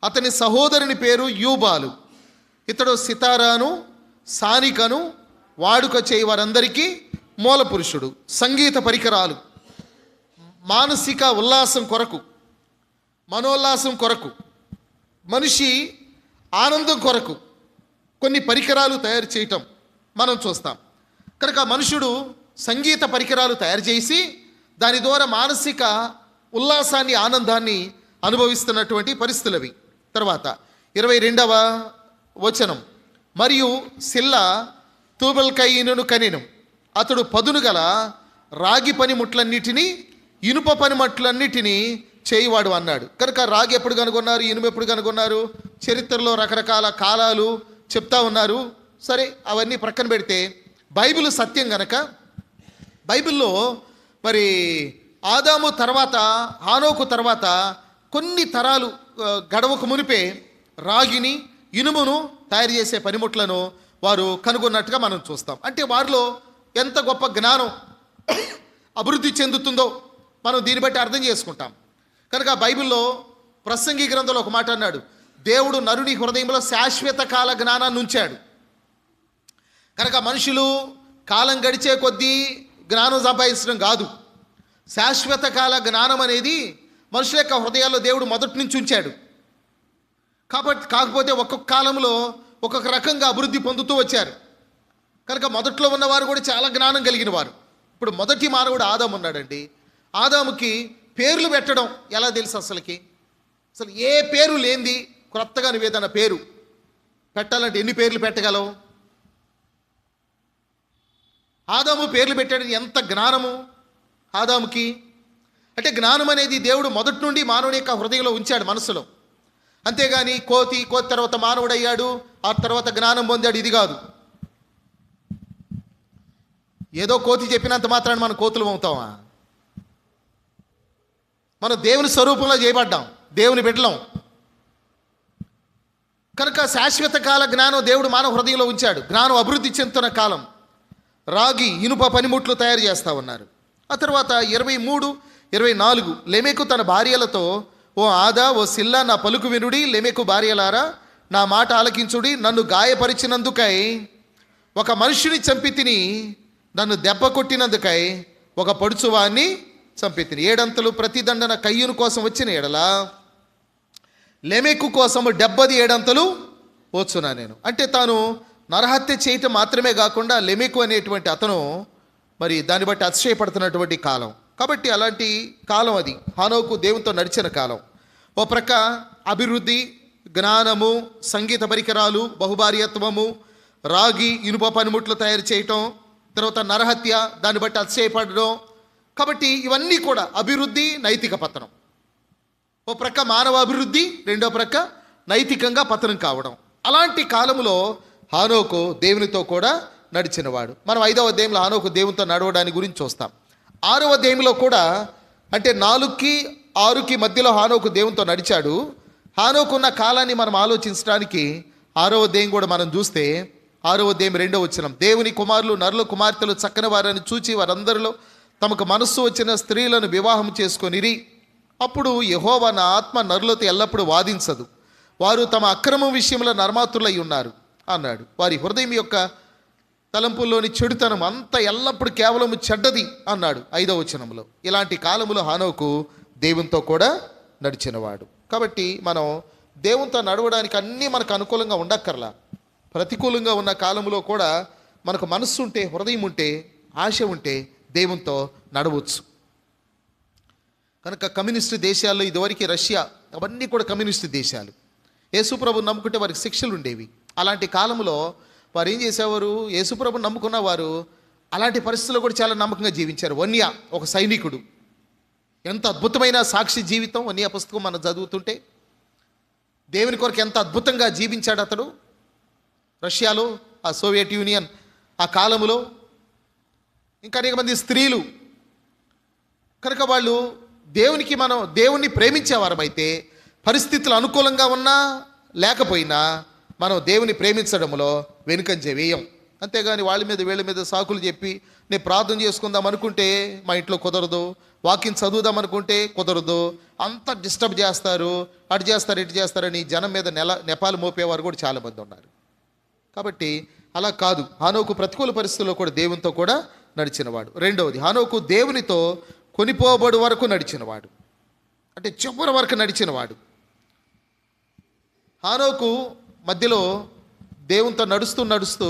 S1: అతని సహోదరుని పేరు యూబాలు, ఇతడు సితారాను, సానికను వాడుక చేయి వారందరికీ మూల పురుషుడు. సంగీత పరికరాలు, మానసిక ఉల్లాసం కొరకు, మనోల్లాసం కొరకు, మనిషి ఆనందం కొరకు కొన్ని పరికరాలు తయారు చేయటం మనం చూస్తాం. కనుక మనుషుడు సంగీత పరికరాలు తయారు చేసి దాని ద్వారా మానసిక ఉల్లాసాన్ని, ఆనందాన్ని అనుభవిస్తున్నటువంటి పరిస్థితులు అవి. తర్వాత 22వ వచనం, మరియు సిల్లా తూబల్కయీనును కనెను, అతడు పదును గల రాగి పనిముట్లన్నిటినీ, ఇనుప పనిముట్లన్నిటినీ చేయివాడు అన్నాడు. కనుక రాగి ఎప్పుడు కనుగొన్నారు, ఇనుము ఎప్పుడు కనుగొన్నారు, చరిత్రలో రకరకాల కాలాలు చెప్తా ఉన్నారు. సరే, అవన్నీ ప్రక్కన పెడితే బైబిల్ సత్యం గనక, బైబిల్లో మరి ఆదాము తర్వాత, హానోకు తర్వాత కొన్ని తరాలు గడవకు మునిపే రాగిని, ఇనుమును తయారు చేసే పనిముట్లను వారు కనుగొన్నట్టుగా మనం చూస్తాం. అంటే వారిలో ఎంత గొప్ప జ్ఞానం అభివృద్ధి చెందుతుందో మనం దీన్ని బట్టి అర్థం చేసుకుంటాం. కనుక బైబిల్లో ప్రసంగి గ్రంథంలో ఒక మాట అన్నాడు, దేవుడు నరుని హృదయంలో శాశ్వత కాల జ్ఞానాన్ని ఉంచాడు. కనుక మనుషులు కాలం గడిచే కొద్దీ జ్ఞానం సంపాదించడం కాదు, శాశ్వత కాల జ్ఞానం అనేది మనుషుల యొక్క హృదయాల్లో దేవుడు మొదటి నుంచి ఉంచాడు. కాకపోతే ఒక్కొక్క కాలంలో ఒక్కొక్క రకంగా అభివృద్ధి పొందుతూ వచ్చారు. కనుక మొదట్లో ఉన్నవారు కూడా చాలా జ్ఞానం కలిగిన వారు. ఇప్పుడు మొదటి మానవుడు ఆదాము ఉన్నాడండి. ఆదాముకి పేర్లు పెట్టడం ఎలా తెలుసు? అసలు ఏ పేరు లేనిది క్రొత్తగా నువ్వేదన్న పేరు పెట్టాలంటే ఎన్ని పేర్లు పెట్టగలవు? ఆదాము పేర్లు పెట్టాడని ఎంత జ్ఞానము ఆదాముకి! అంటే జ్ఞానం అనేది దేవుడు మొదటి నుండి మానవుని యొక్క హృదయంలో ఉంచాడు, మనసులో. అంతేగాని కోతి తర్వాత మానవుడయ్యాడు, ఆ తర్వాత జ్ఞానం పొందాడు, ఇది కాదు. ఏదో కోతి చెప్పినంత మాత్రాన్ని మనం కోతులు అవుతామా? మనం దేవుని స్వరూపంలో చేయబడ్డాం, దేవుని బిడ్డలం. కనుక శాశ్వత కాల జ్ఞానం దేవుడు మానవ హృదయంలో ఉంచాడు. జ్ఞానం అభివృద్ధి చెందుతున్న కాలం. రాగి, ఇనుప పనిముట్లు తయారు చేస్తూ ఉన్నారు. ఆ తర్వాత 23, 24 లెమెకు తన భార్యలతో, ఓ ఆదా, ఓ సిల్లా, నా పలుకు వినుడి. లెమెకు భార్యలారా, నా మాట ఆలకించుడి. నన్ను గాయపరిచినందుకై ఒక మనుషుని చంపి తిని, నన్ను దెబ్బ కొట్టినందుకై ఒక పడుచువాన్ని చంపి తిని. 7 అంతలు ప్రతిదండన కయ్యూను కోసం వచ్చిన ఎడల లెమెకు కోసము 77 అంతలు ఓర్చున్నా నేను. అంటే తాను నరహత్య చేయటం మాత్రమే కాకుండా లెమెకు అనేటువంటి అతను మరి దాన్ని బట్టి అతిశయపడుతున్నటువంటి కాలం. కాబట్టి అలాంటి కాలం అది హానోకు దేవునితో నడిచిన కాలం. ఓ ప్రక్క అభివృద్ధి, జ్ఞానము, సంగీత పరికరాలు, బహుభార్యత్వము, రాగి ఇనుప పనిముట్లు తయారు చేయటం, తర్వాత నరహత్య, దాన్ని బట్టి అతిశయపడడం. కాబట్టి ఇవన్నీ కూడా అభివృద్ధి, నైతిక పతనం. ఓ ప్రక్క మానవ అభివృద్ధి, రెండో ప్రక్క నైతికంగా పతనం కావడం. అలాంటి కాలంలో హానోకు దేవునితో కూడా నడిచినవాడు. మనం 5వ అధ్యాయంలో హానోకు దేవునితో నడవడాని గురించి చూస్తాం. 6వ అధ్యాయంలో కూడా, అంటే 4కి 6కి మధ్యలో హానోకు దేవునితో నడిచాడు. హానోకు ఉన్న కాలాన్ని మనం ఆలోచించడానికి 6వ అధ్యాయం కూడా మనం చూస్తే 6వ అధ్యాయం 2వ వచనం, దేవుని కుమారులు నరుల కుమార్తెలు చక్కని వారిని చూచి వారందరిలో తమకు మనస్సు వచ్చిన స్త్రీలను వివాహం చేసుకొనిరి. అప్పుడు యెహోవా నా ఆత్మ నరులతో ఎల్లప్పుడూ వాదించదు, వారు తమ అక్రమం విషయంలో నర్మాతులై ఉన్నారు అన్నాడు. వారి హృదయం యొక్క తలంపుల్లోని చెడుతనం అంతా ఎల్లప్పుడూ కేవలం చెడ్డది అన్నాడు 5వ వచనంలో. ఇలాంటి కాలములో హానోకు దేవునితో కూడా నడిచినవాడు. కాబట్టి మనం దేవునితో నడవడానికి అన్నీ మనకు అనుకూలంగా ఉండక్కర్లా. ప్రతికూలంగా ఉన్న కాలంలో కూడా మనకు మనస్సు ఉంటే, హృదయం ఉంటే, ఆశ ఉంటే దేవునితో నడవచ్చు. కనుక కమ్యూనిస్టు దేశాల్లో ఇదివరకు రష్యా అవన్నీ కూడా కమ్యూనిస్టు దేశాలు. యేసుప్రభుని నమ్ముకుంటే వారికి శిక్షలు ఉండేవి. అలాంటి కాలంలో వారు ఏం చేసేవారు, యేసుప్రభుని నమ్ముకున్న వారు అలాంటి పరిస్థితుల్లో కూడా చాలా నమ్మకంగా జీవించారు. వన్య ఒక సైనికుడు, ఎంత అద్భుతమైన సాక్షి జీవితం. వన్య పుస్తకం మనం చదువుతుంటే దేవుని కొరకు ఎంత అద్భుతంగా జీవించాడు అతడు రష్యాలో, ఆ సోవియట్ యూనియన్ ఆ కాలంలో. ఇంకా అనేక మంది స్త్రీలు. కనుక వాళ్ళు దేవుణ్ణి ప్రేమించేవారమైతే పరిస్థితులు అనుకూలంగా ఉన్నా లేకపోయినా మనం దేవుని ప్రేమించడంలో వెనుకంజ వేయం. అంతేగాని వీళ్ళ మీద సాకులు చెప్పి నేను ప్రార్థన చేసుకుందాం అనుకుంటే మా ఇంట్లో కుదరదు, వాకింగ్ చదువుదాం అనుకుంటే కుదరదు, అంతా డిస్టర్బ్ చేస్తారు, అటు చేస్తారు ఇటు చేస్తారని జనం మీద నెపాలు మోపేవారు కూడా చాలామంది ఉన్నారు. కాబట్టి అలా కాదు. హానోకు ప్రతికూల పరిస్థితుల్లో కూడా దేవునితో కూడా నడిచినవాడు. రెండవది, హానోకు దేవునితో కొనిపోబడు వరకు నడిచినవాడు, అంటే చివరి వరకు నడిచినవాడు. హానోకు మధ్యలో దేవునితో నడుస్తూ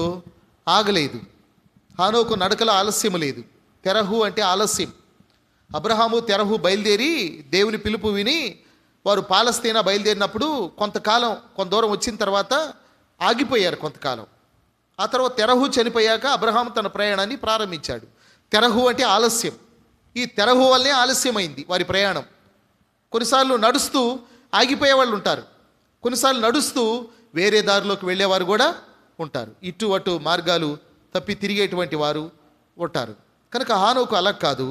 S1: ఆగలేదు. హానోకు నడకలో ఆలస్యం లేదు. తెరహు అంటే ఆలస్యం. అబ్రహాము తెరహు బయలుదేరి దేవుని పిలుపు విని వారు పాలస్తీనా బయలుదేరినప్పుడు కొంత దూరం వచ్చిన తర్వాత ఆగిపోయారు కొంతకాలం. ఆ తర్వాత తెరహు చనిపోయాక అబ్రహాము తన ప్రయాణాన్ని ప్రారంభించాడు. తెరహు అంటే ఆలస్యం. ఈ తెరహు వల్లే ఆలస్యమైంది వారి ప్రయాణం. కొన్నిసార్లు నడుస్తూ ఆగిపోయే వాళ్ళు ఉంటారు, కొన్నిసార్లు నడుస్తూ వేరే దారిలోకి వెళ్ళేవారు కూడా ఉంటారు. ఇటు అటు మార్గాలు తప్పి తిరిగేటువంటి వారు ఉంటారు. కనుక హానోకు అలా కాదు.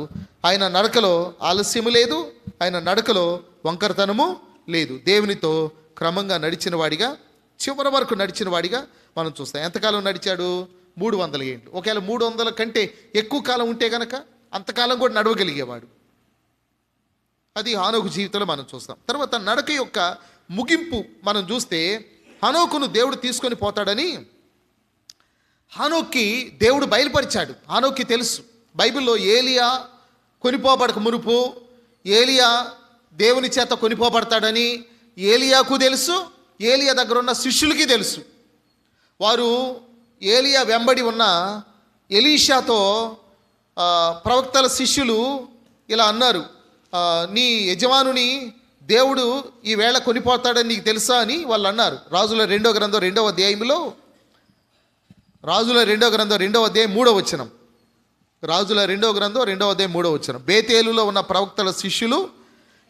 S1: ఆయన నడకలో ఆలస్యము లేదు, ఆయన నడకలో వంకరతనము లేదు. దేవునితో క్రమంగా నడిచిన వాడిగా, చివరి వరకు నడిచిన వాడిగా మనం చూస్తాం. ఎంతకాలం నడిచాడు? 300 ఏండ్లు. ఒకవేళ 300 కంటే ఎక్కువ కాలం ఉంటే కనుక అంతకాలం కూడా నడవగలిగేవాడు. అది హానోకు జీవితంలో మనం చూస్తాం. తర్వాత నడక యొక్క ముగింపు మనం చూస్తే హానోకును దేవుడు తీసుకొని పోతాడని హానోక్కి దేవుడు బయలుపరిచాడు. హానోక్కి తెలుసు. బైబిల్లో ఏలియా కొనిపోబడక మునుపు ఏలియా దేవుని చేత కొనిపోబడతాడని ఏలియాకు తెలుసు, ఏలియా దగ్గర ఉన్న శిష్యులకి తెలుసు. వారు ఏలియా వెంబడి ఉన్న ఎలీషాతో ప్రవక్తల శిష్యులు ఇలా అన్నారు, నీ యజమానుని దేవుడు ఈవేళ కొనిపోతాడని నీకు తెలుసా అని వాళ్ళు అన్నారు. రాజుల 2వ గ్రంథం 2వ అధ్యాయంలో, రాజుల 2వ గ్రంథం 2వ అధ్యాయం 3వ వచనం, రాజుల 2వ గ్రంథం 2వ అధ్యాయం 3వ వచనం, బేతేలులో ఉన్న ప్రవక్తల శిష్యులు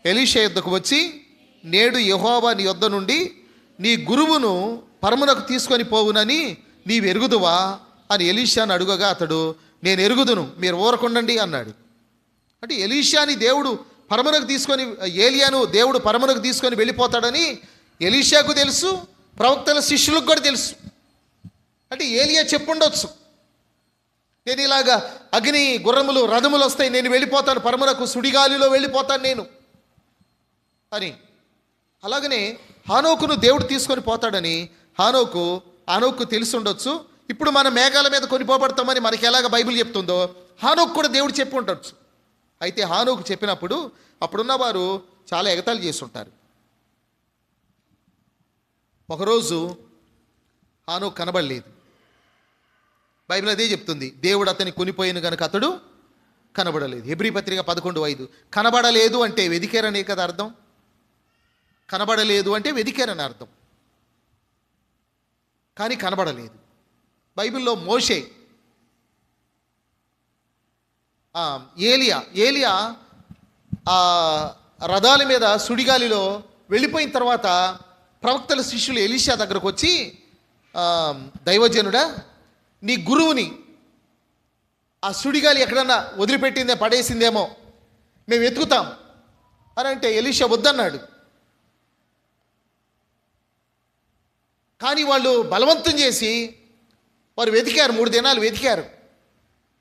S1: ఎలీషా యొద్దకు వచ్చి, నేడు యెహోవా నీ యొద్ద నుండి నీ గురువును పరమునకు తీసుకొని పోవునని నీవు ఎరుగుదువా అని ఎలీషాను అడుగగా అతడు, నేను ఎరుగుదును, మీరు ఊరకుండండి అన్నాడు. అంటే ఎలీషాని దేవుడు పరమునకు తీసుకొని, ఏలియాను దేవుడు పరమునకు తీసుకొని వెళ్ళిపోతాడని ఎలీషాకు తెలుసు, ప్రవక్తల శిష్యులకు కూడా తెలుసు. అంటే ఏలియా చెప్పుండొచ్చు, నేను ఇలాగా అగ్ని గుర్రములు రథములు వస్తాయి, నేను వెళ్ళిపోతాను పరమునకు, సుడిగాలిలో వెళ్ళిపోతాను నేను అని. అలాగనే హానోకును దేవుడు తీసుకొని పోతాడని హానోకు తెలిసి ఉండొచ్చు. ఇప్పుడు మనం మేఘాల మీద కొనిపోబడతామని మనకి ఎలాగ బైబిల్ చెప్తుందో హానోకు కూడా దేవుడు చెప్పి ఉండొచ్చు. అయితే హానోకు చెప్పినప్పుడు అప్పుడున్న వారు చాలా ఎగతాళి చేస్తుంటారు. ఒకరోజు హానోకు కనబడలేదు. బైబిల్ అదే చెప్తుంది, దేవుడు అతన్ని కొనిపోయిన కనుక అతడు కనబడలేదు. హెబ్రీ పత్రిక 11:5. కనబడలేదు అంటే వెదికారనే కదా అర్థం. కనబడలేదు అంటే వెదికారని అర్థం, కానీ కనబడలేదు. బైబిల్లో మోషే, ఏలియా రథాల మీద సుడిగాలిలో వెళ్ళిపోయిన తర్వాత ప్రవక్తల శిష్యులు ఎలీషా దగ్గరకు వచ్చి, దైవజనుడా, నీ గురువుని ఆ సుడిగాలి ఎక్కడన్నా వదిలిపెట్టిందే, పడేసిందేమో, మేము వెతుకుతాం అని అంటే ఎలీషా వద్దన్నాడు. కానీ వాళ్ళు బలవంతం చేసి వారు వెతికారు, 3 దినాలు వెతికారు,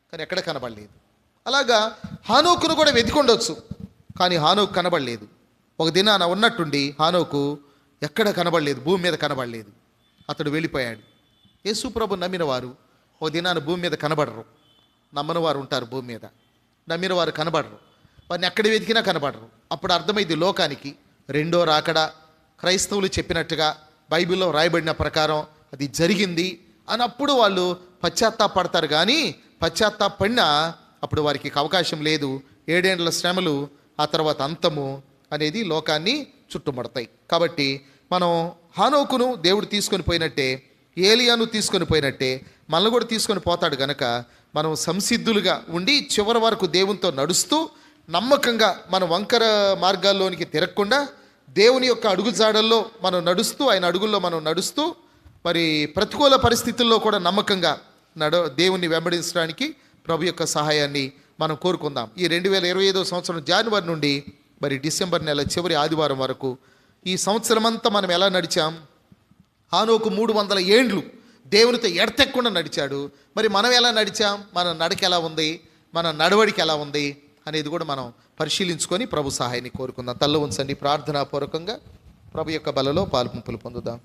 S1: కానీ ఎక్కడ కనబడలేదు. అలాగా హానోకును కూడా వెతికొండొచ్చు, కానీ హానోకు కనబడలేదు. ఒక దినాన ఉన్నట్టుండి హానోకు ఎక్కడ కనబడలేదు, భూమి మీద కనబడలేదు, అతడు వెళ్ళిపోయాడు. యేసు ప్రభు నమ్మిన వారు ఒక దినాన భూమి మీద కనబడరు, నమ్మని వారు ఉంటారు భూమి మీద, నమ్మిన వారు కనబడరు, వారిని ఎక్కడ వెతికినా కనబడరు. అప్పుడు అర్థమైంది లోకానికి రెండో రాకడ క్రైస్తవులు చెప్పినట్టుగా బైబిల్లో రాయబడిన ప్రకారం అది జరిగింది అన్నప్పుడు వాళ్ళు పశ్చాత్తాపడతారు. కానీ పశ్చాత్తాపడినా అప్పుడు వారికి అవకాశం లేదు. 7 ఏండ్ల శ్రమలు, ఆ తర్వాత అంతము అనేది లోకాన్ని చుట్టుముడతాయి. కాబట్టి మనం హానోకును దేవుడు తీసుకొని పోయినట్టే, ఏలియాను తీసుకొని పోయినట్టే మనల్ని కూడా తీసుకొని పోతాడు. గనక మనం సంసిద్ధులుగా ఉండి చివరి వరకు దేవునితో నడుస్తూ నమ్మకంగా మన వంకర మార్గాల్లోనికి తిరగకుండా దేవుని యొక్క అడుగుజాడల్లో మనం నడుస్తూ, ఆయన అడుగుల్లో మనం నడుస్తూ, మరి ప్రతికూల పరిస్థితుల్లో కూడా నమ్మకంగా దేవుణ్ణి వెంబడించడానికి ప్రభు యొక్క సహాయాన్ని మనం కోరుకుందాం. ఈ 2025 సంవత్సరం జనవరి నుండి మరి డిసెంబర్ నెల చివరి ఆదివారం వరకు ఈ సంవత్సరం అంతా మనం ఎలా నడిచాం? హానోకు 300 ఏండ్లు దేవునితో ఎడతెక్కకుండా నడిచాడు. మరి మనం ఎలా నడిచాం? మన నడక ఎలా ఉంది, మన నడవడికి ఎలా ఉంది అనేది కూడా మనం పరిశీలించుకొని ప్రభు సహాయాన్ని కోరుకుందాం. తల్ల ఉంచండి, ప్రార్థనాపూర్వకంగా ప్రభు యొక్క బలలో పాల్పంపులు పొందుదాం.